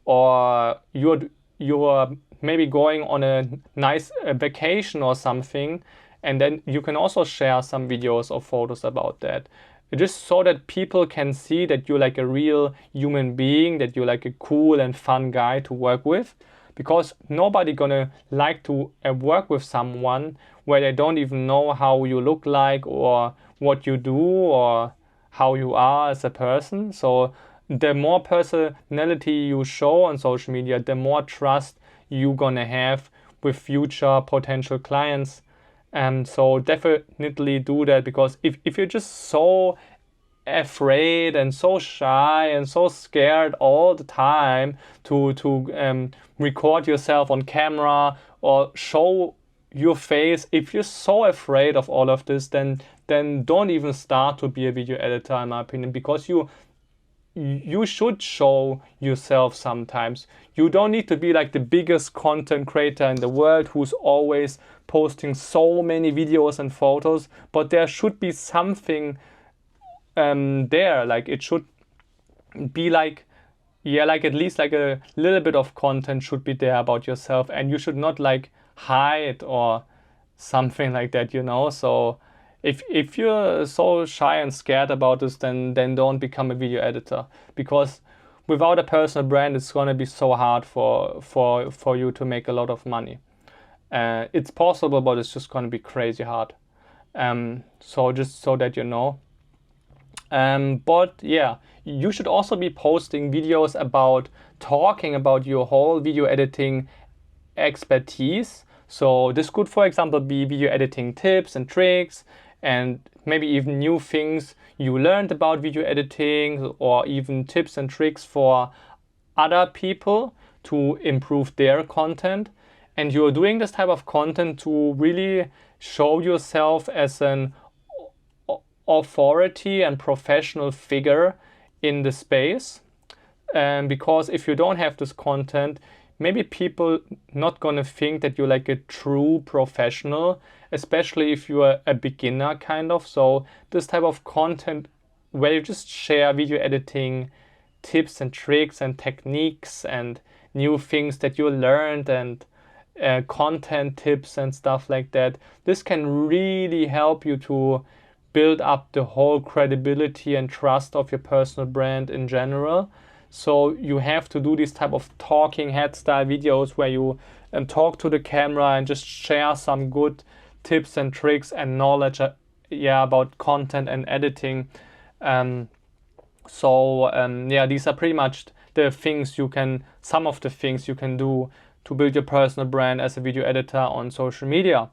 or you're maybe going on a nice vacation or something, and then you can also share some videos or photos about that. Just so that people can see that you're like a real human being, that you're like a cool and fun guy to work with. Because nobody gonna like to work with someone where they don't even know how you look like, or what you do, or how you are as a person. So the more personality you show on social media, the more trust you're gonna have with future potential clients. So definitely do that, because if you're just so afraid and so shy and so scared all the time to record yourself on camera or show your face, if you're so afraid of all of this, then don't even start to be a video editor, in my opinion, because you should show yourself sometimes. You don't need to be like the biggest content creator in the world who's always posting so many videos and photos, but there should be something there. Like it should be like, like at least like a little bit of content should be there about yourself, and you should not like hide or something like that, So if you're so shy and scared about this, then don't become a video editor, because without a personal brand, it's gonna be so hard for you to make a lot of money. It's possible, but it's just gonna be crazy hard. So just so that you know. But yeah, you should also be posting videos about talking about your whole video editing expertise. So this could, for example, be video editing tips and tricks, and maybe even new things you learned about video editing, or even tips and tricks for other people to improve their content. And you're doing this type of content to really show yourself as an authority and professional figure in the space. because if you don't have this content, maybe people not gonna think that you're like a true professional, especially if you are a beginner kind of. So this type of content where you just share video editing tips and tricks and techniques and new things that you learned and content tips and stuff like that, this can really help you to build up the whole credibility and trust of your personal brand in general. So you have to do these type of talking head style videos where you talk to the camera and just share some good tips and tricks and knowledge about content and editing. These are pretty much the things some of the things you can do to build your personal brand as a video editor on social media.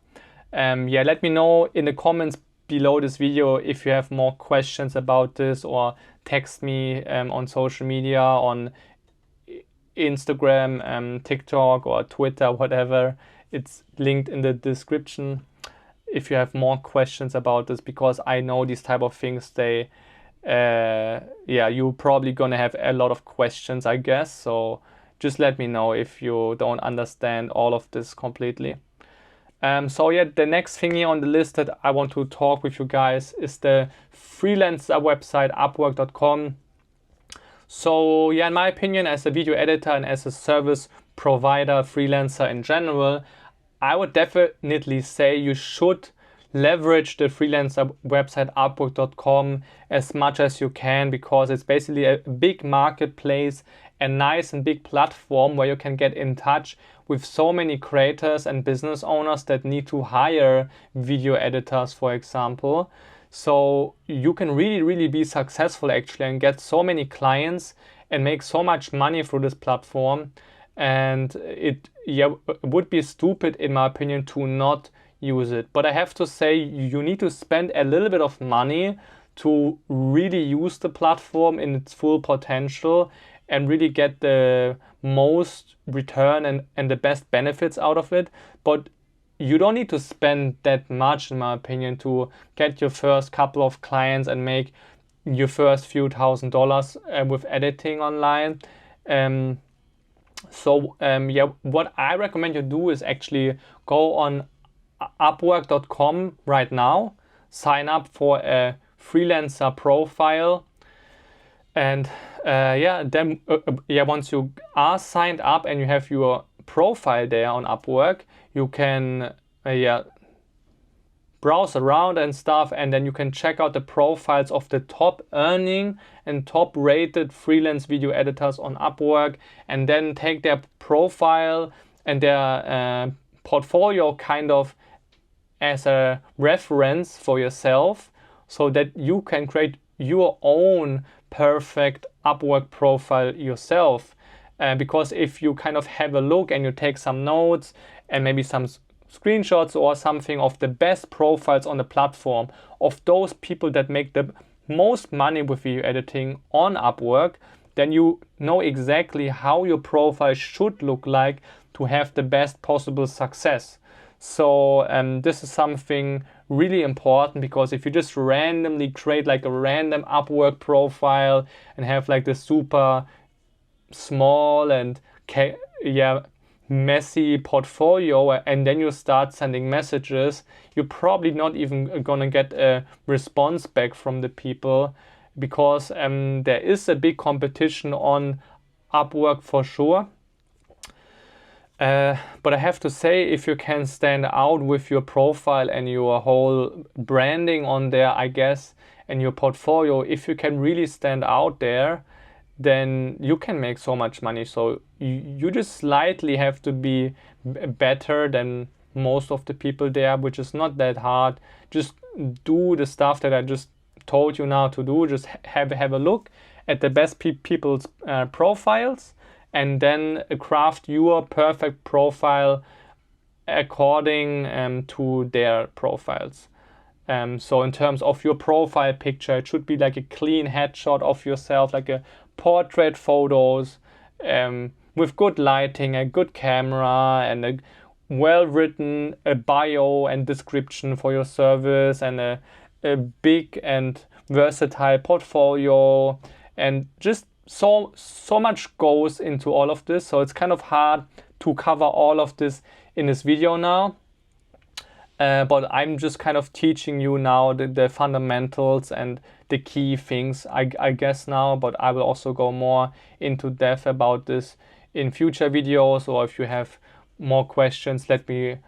Let me know in the comments below this video if you have more questions about this, or text me on social media, on Instagram, TikTok or Twitter, whatever. It's linked in the description if you have more questions about this, because I know these type of things, you're probably gonna have a lot of questions, I guess. So just let me know if you don't understand all of this completely. The next thing here on the list that I want to talk with you guys is the freelancer website Upwork.com. So in my opinion, as a video editor and as a service provider, freelancer in general, I would definitely say you should leverage the freelancer website Upwork.com as much as you can, because it's basically a big marketplace, a nice and big platform where you can get in touch with so many creators and business owners that need to hire video editors, for example. So you can really be successful actually and get so many clients and make so much money through this platform. And it would be stupid, in my opinion, to not use it. But I have to say, you need to spend a little bit of money to really use the platform in its full potential and really get the most return and the best benefits out of it. But you don't need to spend that much, in my opinion, to get your first couple of clients and make your first few $1,000s with editing online. What I recommend you do is actually go on Upwork.com right now, sign up for a freelancer profile, and once you are signed up and you have your profile there on Upwork, you can browse around and stuff, and then you can check out the profiles of the top earning and top rated freelance video editors on Upwork, and then take their profile and their portfolio kind of as a reference for yourself, so that you can create your own perfect Upwork profile yourself. Because if you kind of have a look and you take some notes and maybe some screenshots or something of the best profiles on the platform of those people that make the most money with video editing on Upwork, then you know exactly how your profile should look like to have the best possible success. So this is something really important, because if you just randomly create like a random Upwork profile and have like the super small and messy portfolio, and then you start sending messages, you're probably not even gonna get a response back from the people, because there is a big competition on Upwork for sure. But I have to say, if you can stand out with your profile and your whole branding on there, I guess, and your portfolio, if you can really stand out there, then you can make so much money. So you just slightly have to be better than most of the people there, which is not that hard. Just do the stuff that I just told you now to do. Just have a look at the best people's profiles, and then craft your perfect profile according to their profiles. So in terms of your profile picture, it should be like a clean headshot of yourself, like a portrait photos with good lighting, a good camera, and a well-written bio and description for your service, and a big and versatile portfolio, and just so much goes into all of this, so it's kind of hard to cover all of this in this video now. But I'm just kind of teaching you now the fundamentals and the key things, I guess now, but I will also go more into depth about this in future videos, or if you have more questions, let me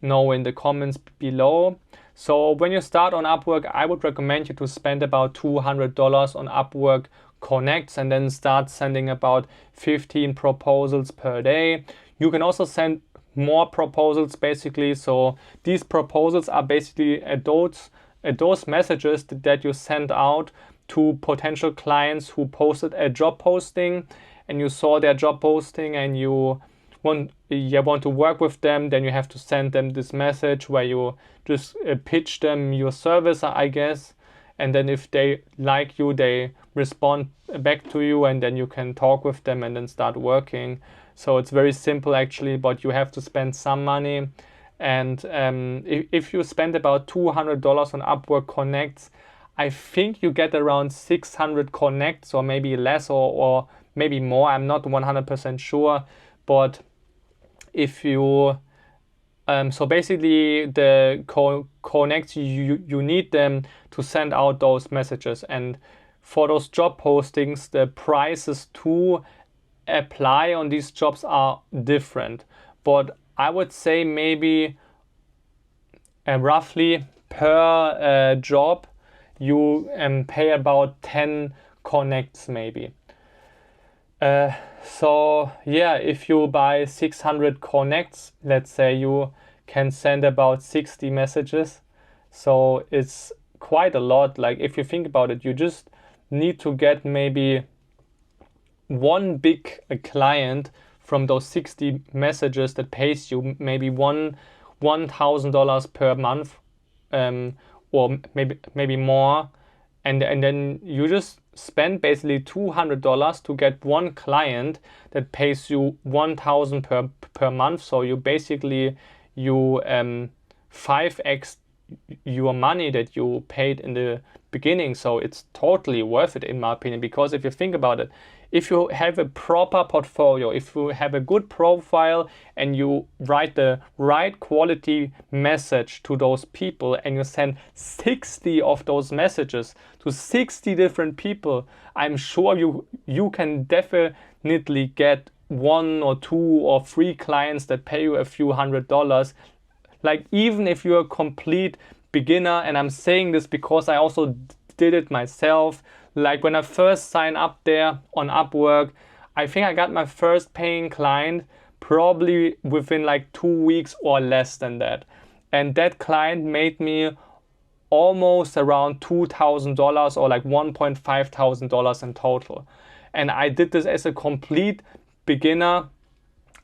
know in the comments below. So when you start on Upwork, I would recommend you to spend about $200 on Upwork Connects and then start sending about 15 proposals per day. You can also send more proposals basically. So these proposals are basically those messages that you send out to potential clients who posted a job posting, and you saw their job posting and you want to work with them. Then you have to send them this message where you just pitch them your service, I guess. And then if they like you, they respond back to you, and then you can talk with them and then start working. So it's very simple actually, but you have to spend some money. And if you spend about $200 on Upwork Connects, I think you get around 600 connects, or maybe less, or maybe more. I'm not 100% sure. But if you so basically the connects, you need them to send out those messages. And for those job postings, the prices to apply on these jobs are different, but I would say maybe roughly per job you pay about 10 connects maybe. So yeah, if you buy 600 connects, let's say you can send about 60 messages. So it's quite a lot. Like if you think about it, you just need to get maybe one big client from those 60 messages that pays you maybe $1,000 per month, or maybe more, and then you just spend basically $200 to get one client that pays you $1,000 per month. So you basically 5x your money that you paid in the beginning. So it's totally worth it in my opinion, because if you think about it, if you have a proper portfolio, if you have a good profile and you write the right quality message to those people and you send 60 of those messages to 60 different people, I'm sure you can definitely get 1 or 2 or 3 clients that pay you a few $100s. Like even if you're a complete beginner, and I'm saying this because I also did it myself. Like when I first signed up there on Upwork, I think I got my first paying client probably within like 2 weeks or less than that. And that client made me almost around $2,000 or like $1,500 in total. And I did this as a complete beginner.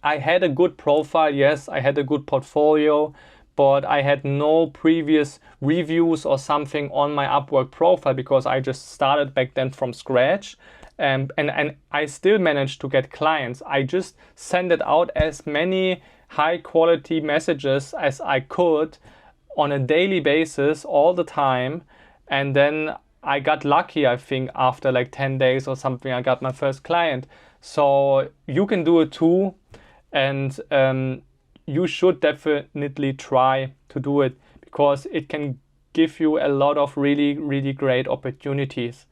I had a good profile, yes, I had a good portfolio, but I had no previous reviews or something on my Upwork profile because I just started back then from scratch. And I still managed to get clients. I just sent it out as many high quality messages as I could on a daily basis all the time. And then I got lucky, I think after like 10 days or something, I got my first client. So you can do it too. And you should definitely try to do it, because it can give you a lot of really, really great opportunities.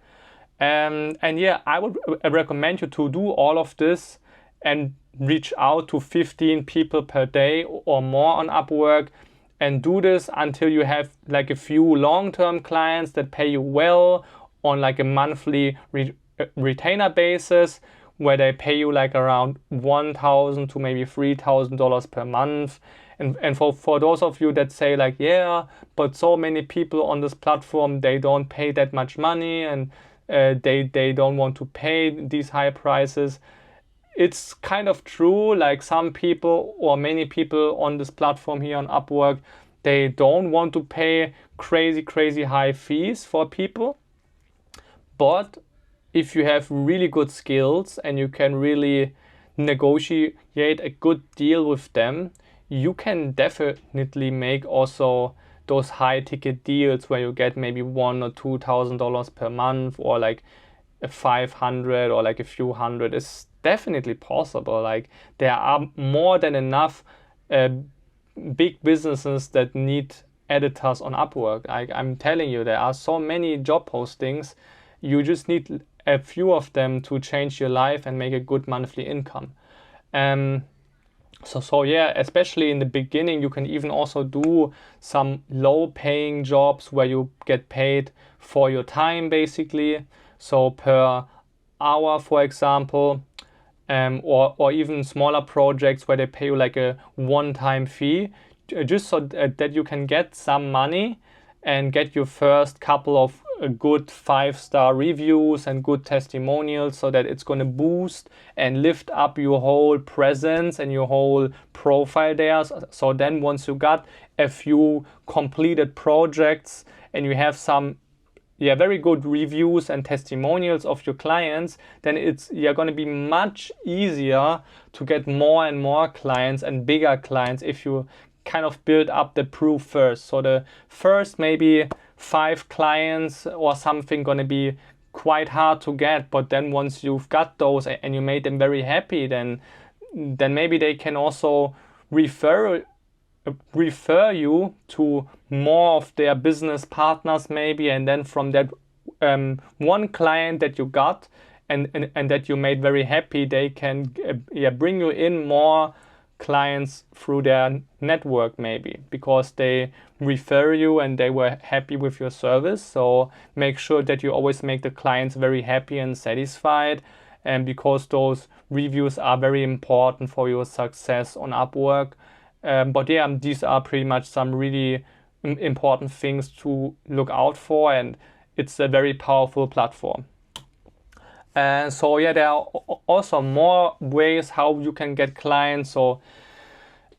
And yeah, I would recommend you to do all of this and reach out to 15 people per day or more on Upwork, and do this until you have like a few long-term clients that pay you well on like a monthly retainer basis, where they pay you like around $1,000 to maybe $3,000 per month. And for those of you that say like, yeah, but so many people on this platform, they don't pay that much money, and they don't want to pay these high prices. It's kind of true. Like some people or many people on this platform here on Upwork, they don't want to pay crazy high fees for people. But if you have really good skills and you can really negotiate a good deal with them, you can definitely make also those high ticket deals where you get maybe $1,000 or $2,000 per month, or like a 500 or like a few hundred. It's definitely possible. Like there are more than enough big businesses that need editors on Upwork. I'm telling you, there are so many job postings. You just need a few of them to change your life and make a good monthly income. So yeah, especially in the beginning, you can even also do some low-paying jobs where you get paid for your time, basically. So per hour, for example, or even smaller projects where they pay you like a one-time fee, just so that you can get some money and get your first couple of good 5-star reviews and good testimonials, so that it's going to boost and lift up your whole presence and your whole profile there. So then once you got a few completed projects and you have some very good reviews and testimonials of your clients, then you're going to be much easier to get more and more clients and bigger clients if you kind of build up the proof first. So the first maybe 5 clients or something going to be quite hard to get, but then once you've got those and you made them very happy, then maybe they can also refer you to more of their business partners maybe, and then from that one client that you got and that you made very happy, they can bring you in more clients through their network maybe, because they refer you and they were happy with your service. So make sure that you always make the clients very happy and satisfied, and because those reviews are very important for your success on Upwork. But yeah, these are pretty much some really important things to look out for, and it's a very powerful platform. And so yeah, there are also more ways how you can get clients. So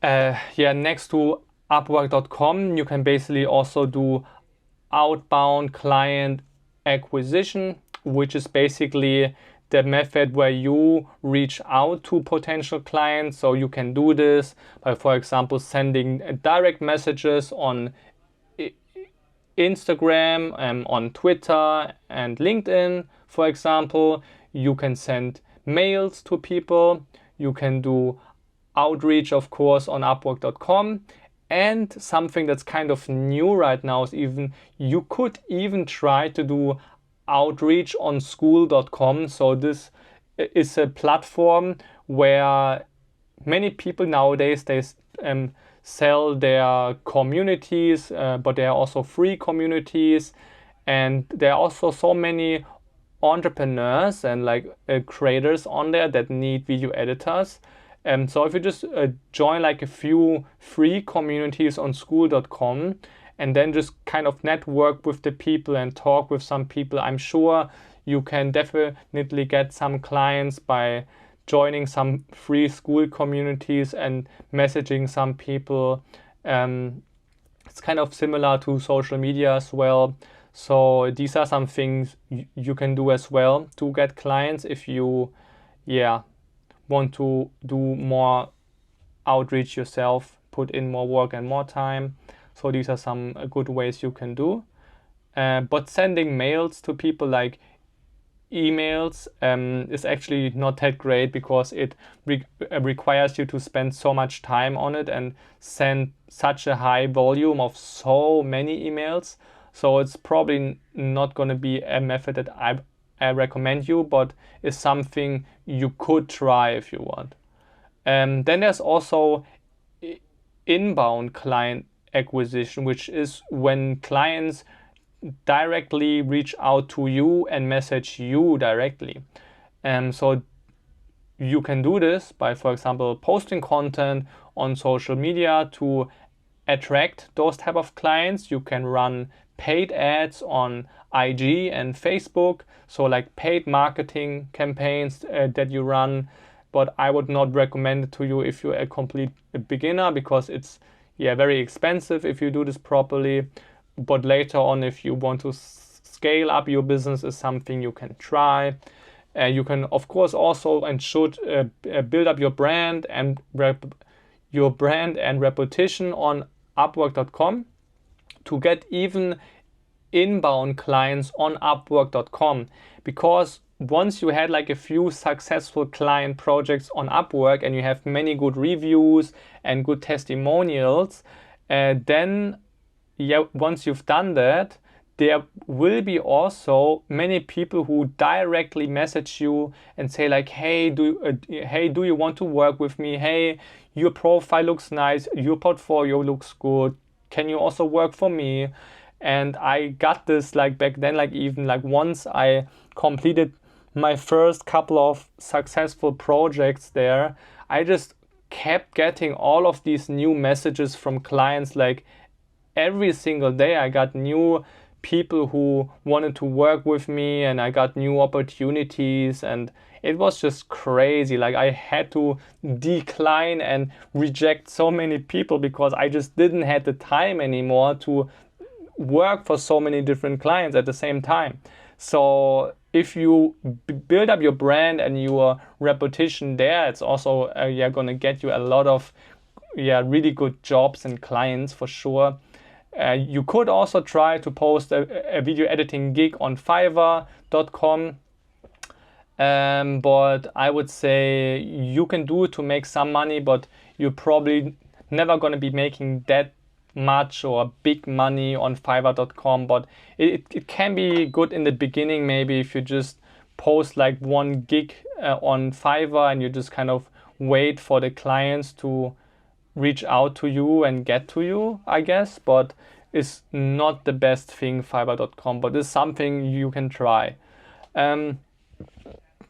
next to Upwork.com, you can basically also do outbound client acquisition, which is basically the method where you reach out to potential clients. So you can do this by, for example, sending direct messages on Instagram, on Twitter and LinkedIn, for example. You can send mails to people. You can do outreach, of course, on Upwork.com. And something that's kind of new right now is you could even try to do outreach on Skool.com. So this is a platform where many people nowadays, they sell their communities, but there are also free communities, and there are also so many entrepreneurs and like creators on there that need video editors. So if you just join like a few free communities on Skool.com and then just kind of network with the people and talk with some people, I'm sure you can definitely get some clients by joining some free Skool communities and messaging some people. It's kind of similar to social media as well. So these are some things you can do as well to get clients if you want to do more outreach yourself, put in more work and more time. So these are some good ways you can do. But sending mails to people, like emails, is actually not that great, because it requires you to spend so much time on it and send such a high volume of so many emails. So it's probably not going to be a method that I recommend you, but it's something you could try if you want. Then there's also inbound client acquisition, which is when clients directly reach out to you and message you directly. So you can do this by, for example, posting content on social media to attract those type of clients. You can run paid ads on IG and Facebook, so like paid marketing campaigns that you run. But I would not recommend it to you if you're a complete beginner, because it's very expensive if you do this properly. But later on, if you want to scale up your business, is something you can try. You can, of course, also and should build up your brand and reputation on Upwork.com to get even inbound clients on Upwork.com. Because once you had like a few successful client projects on Upwork and you have many good reviews and good testimonials, then yeah, once you've done that, there will be also many people who directly message you and say like, hey, do you want to work with me? Hey, your profile looks nice, your portfolio looks good, can you also work for me? And I got this like back then, like even like once I completed my first couple of successful projects there, I just kept getting all of these new messages from clients. Like every single day I got new people who wanted to work with me, and I got new opportunities, and it was just crazy. Like I had to decline and reject so many people because I just didn't have the time anymore to work for so many different clients at the same time. So if you build up your brand and your reputation there, it's also gonna get you a lot of really good jobs and clients for sure. You could also try to post a video editing gig on Fiverr.com, but I would say you can do it to make some money, but you're probably never going to be making that much or big money on Fiverr.com. But it can be good in the beginning, maybe if you just post like one gig on Fiverr and you just kind of wait for the clients to reach out to you and get to you, I guess. But it's not the best thing, Fiverr.com, but it's something you can try.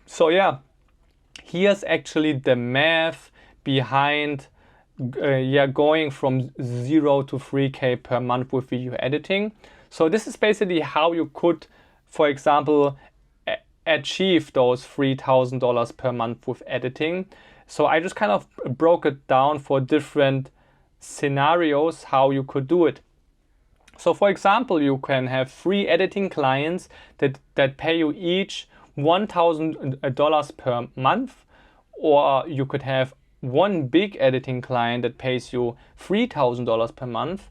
So yeah, here's actually the math behind going from 0 to 3K per month with video editing. So this is basically how you could, for example, achieve those $3,000 per month with editing. So I just kind of broke it down for different scenarios how you could do it. So for example, you can have 3 editing clients that pay you each $1,000 per month, or you could have one big editing client that pays you $3,000 per month,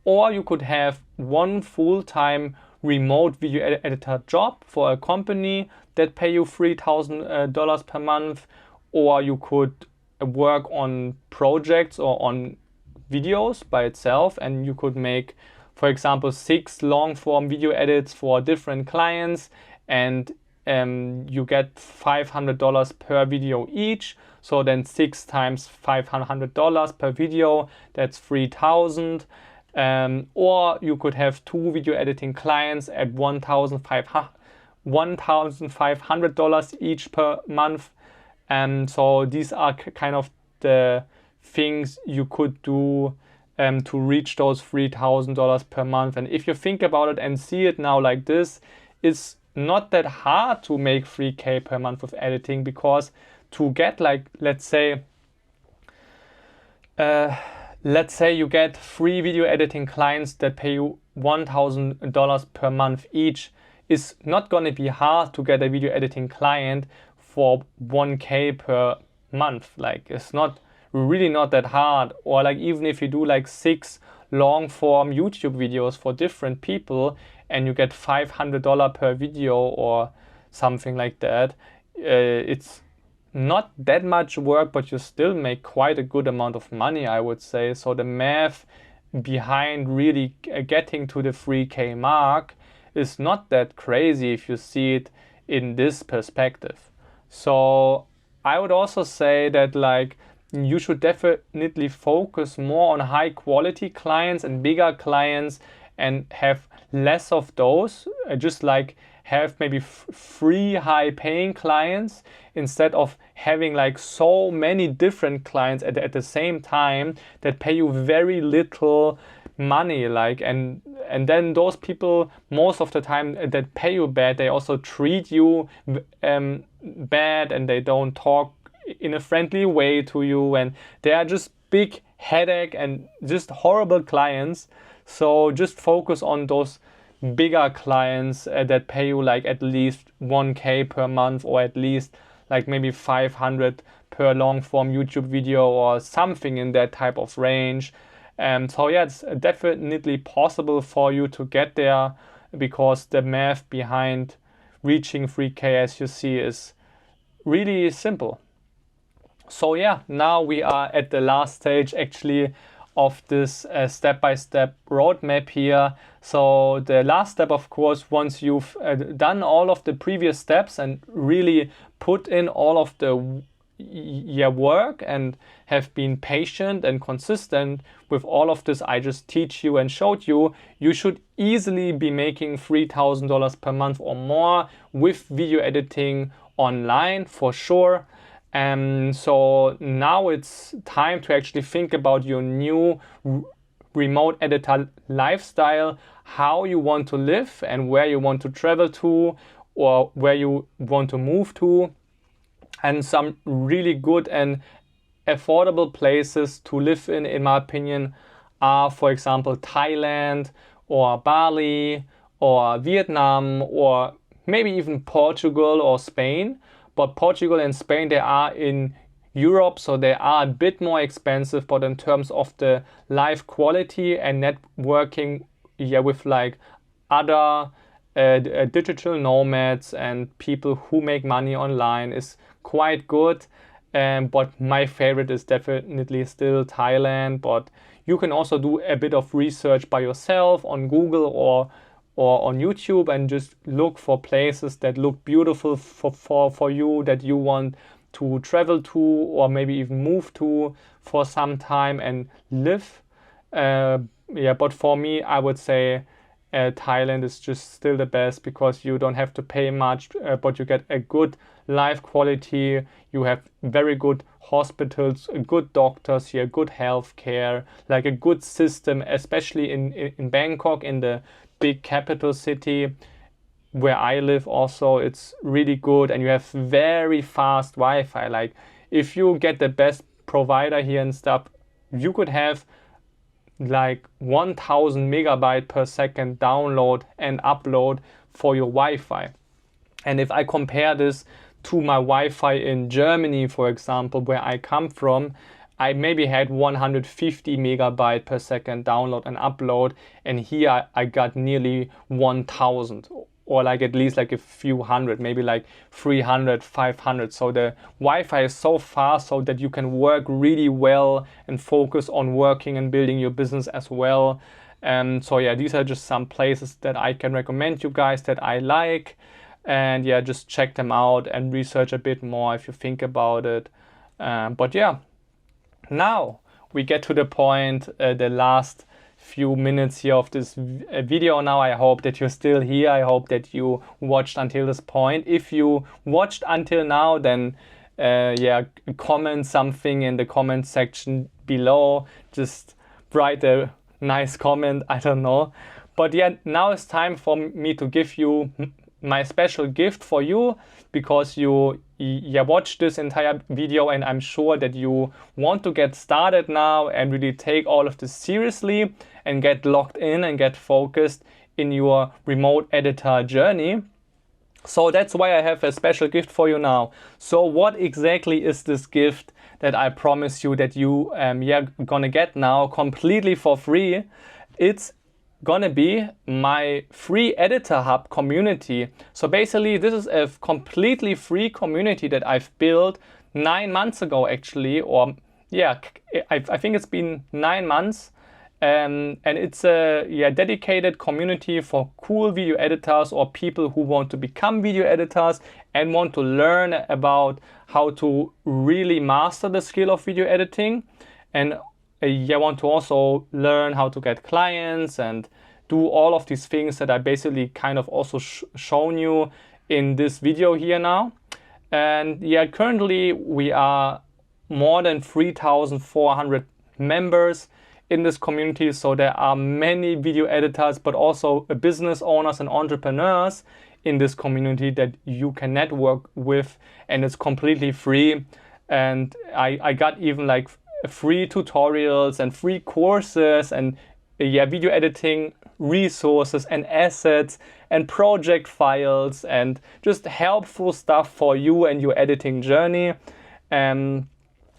or you could have one full-time remote video editor job for a company that pay you $3,000 per month, or you could work on projects or on videos by itself, and you could make, for example, 6 long-form video edits for different clients, and you get $500 per video each. So then 6 times $500 per video, that's $3,000. Or you could have 2 video editing clients at $1,500 each per month. So these are kind of the things you could do to reach those $3,000 per month. And if you think about it and see it now like this, it's not that hard to make 3K per month with editing, because to get like, let's say you get 3 video editing clients that pay you $1,000 per month each, is not going to be hard to get a video editing client for 1K per month. Like it's not really not that hard. Or like even if you do like 6 long form YouTube videos for different people and you get $500 per video or something like that, it's not that much work, but you still make quite a good amount of money, I would say. So the math behind really getting to the 3K mark is not that crazy if you see it in this perspective. So I would also say that like you should definitely focus more on high quality clients and bigger clients and have less of those, just like have maybe 3 high paying clients instead of having like so many different clients at the same time that pay you very little money. Like and then those people most of the time that pay you bad, they also treat you bad, and they don't talk in a friendly way to you, and they are just big headache and just horrible clients. So just focus on those bigger clients that pay you like at least 1K per month, or at least like maybe 500 per long form YouTube video or something in that type of range. So yeah, it's definitely possible for you to get there, because the math behind reaching 3K, as you see, is really simple. So yeah, now we are at the last stage actually of this step-by-step roadmap here. So the last step, of course, once you've done all of the previous steps and really put in all of the work and have been patient and consistent with all of this I just teach you and showed you, you should easily be making $3,000 per month or more with video editing online for sure. So now it's time to actually think about your new remote editor lifestyle, how you want to live and where you want to travel to or where you want to move to. And some really good and affordable places to live in my opinion, are, for example, Thailand or Bali or Vietnam or maybe even Portugal or Spain. But Portugal and Spain, they are in Europe, so they are a bit more expensive, but in terms of the life quality and networking, with like other digital nomads and people who make money online is quite good. But my favorite is definitely still Thailand, but you can also do a bit of research by yourself on Google or on YouTube and just look for places that look beautiful for you, that you want to travel to or maybe even move to for some time and live. But for me, I would say Thailand is just still the best because you don't have to pay much, but you get a good life quality. You have very good hospitals, good doctors here, good health care, like a good system, especially in Bangkok, in the big capital city where I live also. It's really good and you have very fast Wi-Fi. Like if you get the best provider here and stuff, you could have like 1000 megabyte per second download and upload for your Wi-Fi. And if I compare this to my Wi-Fi in Germany, for example, where I come from, I maybe had 150 megabyte per second download and upload, and here I got nearly 1000, or like at least like a few hundred, maybe like 300, 500. So the Wi-Fi is so fast so that you can work really well and focus on working and building your business as well. So yeah, these are just some places that I can recommend you guys that I like. And yeah, just check them out and research a bit more if you think about it. But yeah, now we get to the point, the last few minutes here of this video. Now I hope that you're still here. I hope that you watched until this point. If you watched until now, then comment something in the comment section below. Just write a nice comment, I don't know. But yeah, now it's time for me to give you my special gift for you, because you watched this entire video and I'm sure that you want to get started now and really take all of this seriously and get locked in and get focused in your remote editor journey. So that's why I have a special gift for you now. So what exactly is this gift that I promise you that you gonna get now completely for free? It's gonna be my free Editor Hub community. So basically this is a completely free community that I've built 9 months ago actually, or yeah, I think it's been 9 months. And it's a dedicated community for cool video editors or people who want to become video editors and want to learn about how to really master the skill of video editing, and want to also learn how to get clients and do all of these things that I basically kind of also shown you in this video here now. And yeah, currently we are more than 3,400 members in this community. So there are many video editors, but also business owners and entrepreneurs in this community that you can network with, and it's completely free. And I got even like free tutorials and free courses and video editing resources and assets and project files and just helpful stuff for you and your editing journey.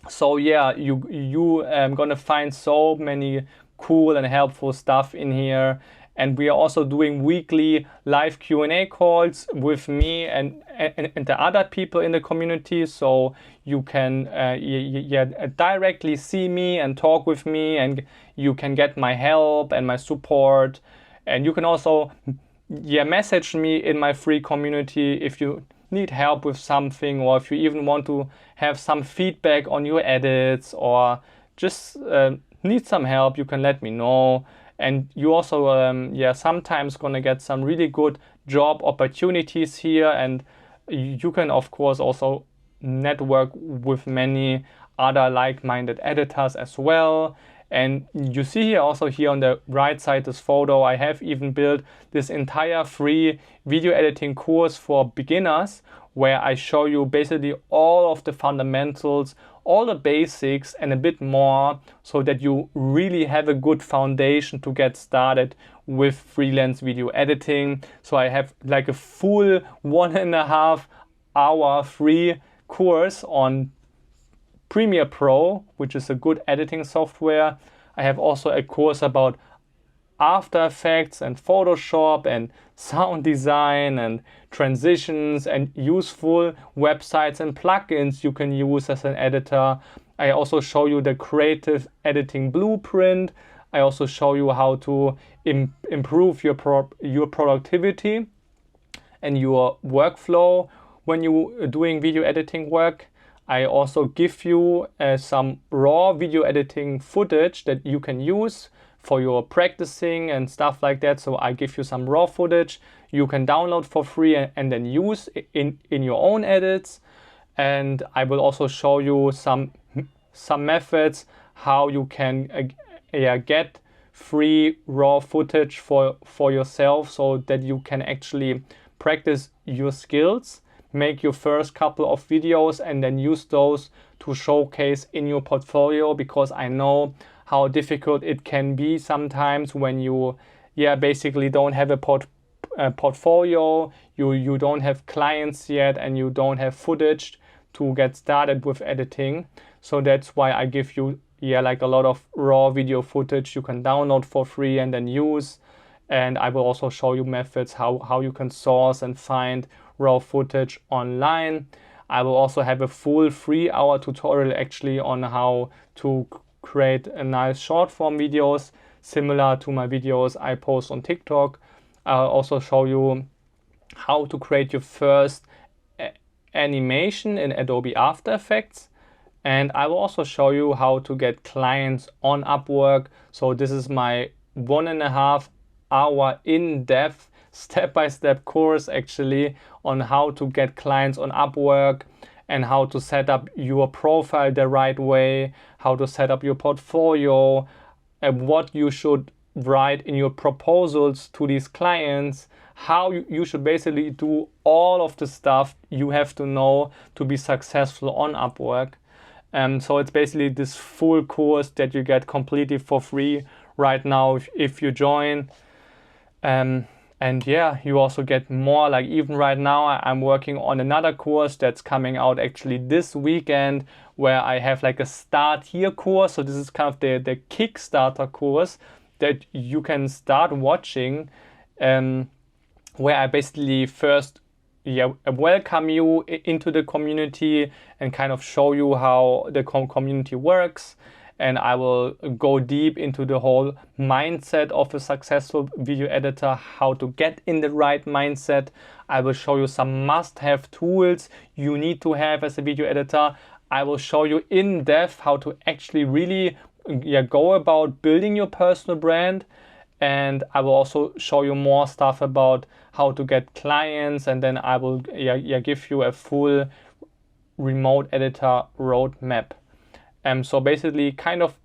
So yeah, you gonna find so many cool and helpful stuff in here. And we are also doing weekly live Q&A calls with me and the other people in the community. So you can directly see me and talk with me, and you can get my help and my support. And you can also message me in my free community if you need help with something, or if you even want to have some feedback on your edits, or just need some help, you can let me know. And you also sometimes gonna get some really good job opportunities here, and you can of course also network with many other like-minded editors as well. And you see here also here on the right side this photo, I have even built this entire free video editing course for beginners, where I show you basically all of the fundamentals, all the basics and a bit more, so that you really have a good foundation to get started with freelance video editing. So I have like a full 1.5 hour free course on Premiere Pro, which is a good editing software. I have also a course about After Effects and Photoshop and sound design and transitions and useful websites and plugins you can use as an editor. I also show you the creative editing blueprint. I also show you how to improve your productivity and your workflow when you're doing video editing work. I also give you some raw video editing footage that you can use for your practicing and stuff like that. So I give you some raw footage you can download for free and then use in your own edits. And I will also show you some methods how you can get free raw footage for yourself, so that you can actually practice your skills, make your first couple of videos, and then use those to showcase in your portfolio. Because I know how difficult it can be sometimes when you basically don't have a portfolio, you don't have clients yet, and you don't have footage to get started with editing. So that's why I give you like a lot of raw video footage you can download for free and then use. And I will also show you methods how you can source and find raw footage online. I will also have a full 3-hour tutorial actually on how to create a nice short form videos similar to my videos I post on TikTok. I'll also show you how to create your first animation in Adobe After Effects. And I will also show you how to get clients on Upwork. So this is my 1.5 hour in-depth step-by-step course actually on how to get clients on Upwork, and how to set up your profile the right way, how to set up your portfolio, and what you should write in your proposals to these clients, how you should basically do all of the stuff you have to know to be successful on Upwork. So it's basically this full course that you get completely for free right now if you join. And you also get more. Like even right now I'm working on another course that's coming out actually this weekend, where I have like a Start Here course. So this is kind of the Kickstarter course that you can start watching, where I basically first welcome you into the community and kind of show you how the community works. And I will go deep into the whole mindset of a successful video editor, how to get in the right mindset. I will show you some must-have tools you need to have as a video editor. I will show you in depth how to actually really go about building your personal brand. And I will also show you more stuff about how to get clients. And then I will give you a full remote editor roadmap. So basically kind of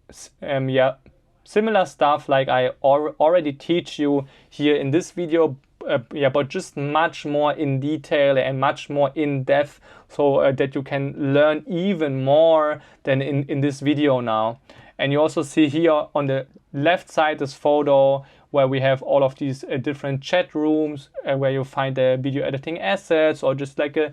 similar stuff like I already teach you here in this video, but just much more in detail and much more in depth, so that you can learn even more than in this video now. And you also see here on the left side this photo where we have all of these different chat rooms where you find the video editing assets, or just like a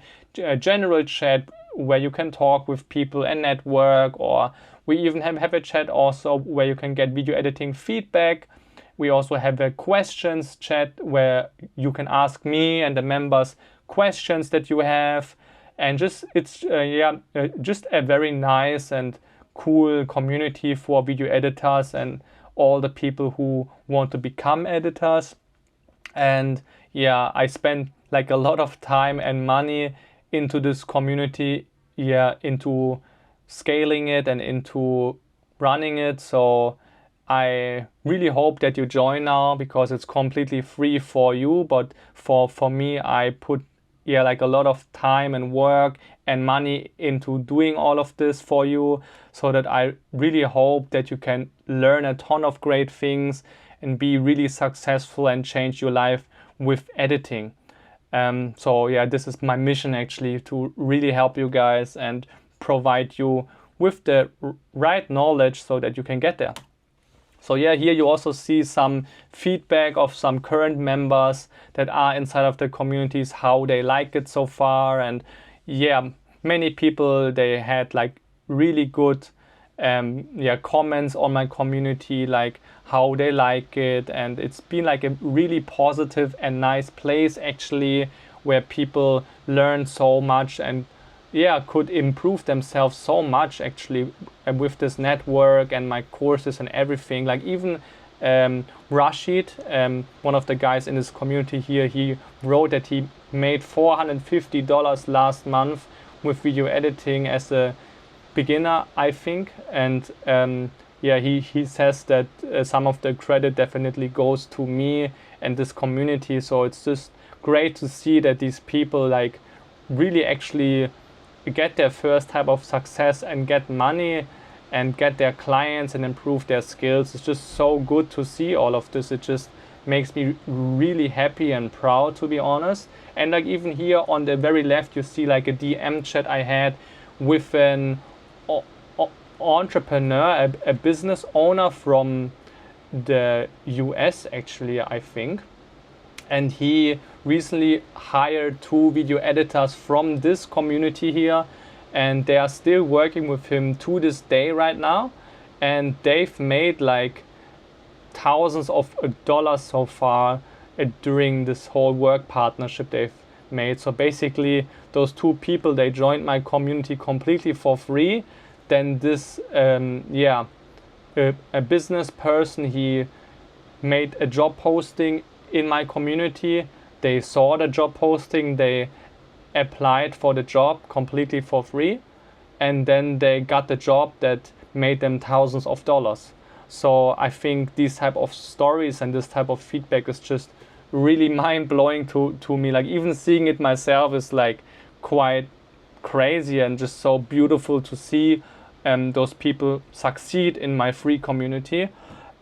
general chat where you can talk with people and network. Or we even have a chat also where you can get video editing feedback, We also have a questions chat where you can ask me and the members questions that you have, and just it's just a very nice and cool community for video editors and all the people who want to become editors. And yeah, I spent like a lot of time and money into this community, into scaling it and into running it. So I really hope that you join now, because it's completely free for you, but for me, I put like a lot of time and work and money into doing all of this for you, so that I really hope that you can learn a ton of great things and be really successful and change your life with editing. So yeah, this is my mission actually, to really help you guys and provide you with the right knowledge so that you can get there. So yeah, here you also see some feedback of some current members that are inside of the communities, how they like it so far. And yeah, many people, they had like really good comments on my community, like how they like it. And it's been like a really positive and nice place actually, where people learn so much and could improve themselves so much actually with this network and my courses and everything. Like even Rashid, one of the guys in this community here, he wrote that he made $450 last month with video editing as a beginner, I think. And he says that some of the credit definitely goes to me and this community. So it's just great to see that these people like really actually get their first type of success and get money and get their clients and improve their skills. It's just so good to see all of this. It just makes me really happy and proud, to be honest. And like even here on the very left, you see like a DM chat I had with an entrepreneur, a business owner from the US actually, I think. And he recently hired 2 video editors from this community here, and they are still working with him to this day right now. And they've made like thousands of dollars so far during this whole work partnership they've made. So basically those 2 people, they joined my community completely for free. Then this a business person, he made a job posting in my community. They saw the job posting, they applied for the job completely for free, and then they got the job that made them thousands of dollars. So I think these type of stories and this type of feedback is just really mind-blowing to me. Like even seeing it myself is like quite crazy and just so beautiful to see those people succeed in my free community.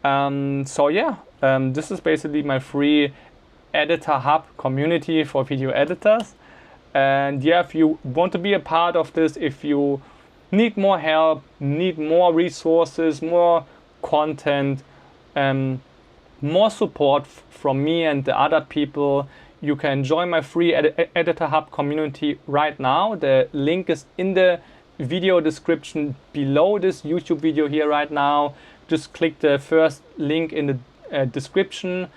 This is basically my free Editor Hub community for video editors. And yeah, if you want to be a part of this, if you need more help, need more resources, more content, more support from me and the other people, you can join my free Editor Hub community right now. The link is in the video description below this YouTube video here right now. Just click the first link in the description,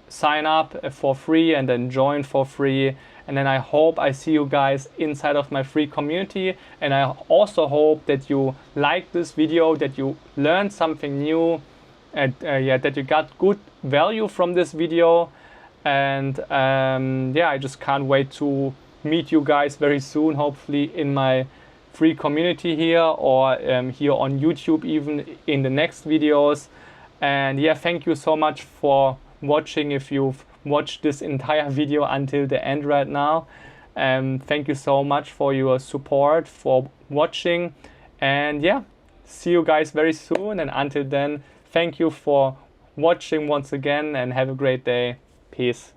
sign up for free, and then join for free. And then I hope I see you guys inside of my free community. And I also hope that you like this video, that you learned something new, and that you got good value from this video. And I just can't wait to meet you guys very soon, hopefully in my free community here, or here on YouTube even in the next videos. And yeah, thank you so much for watching. If you've watched this entire video until the end right now, thank you so much for your support, for watching. And yeah, see you guys very soon. And until then, thank you for watching once again, and have a great day. Peace.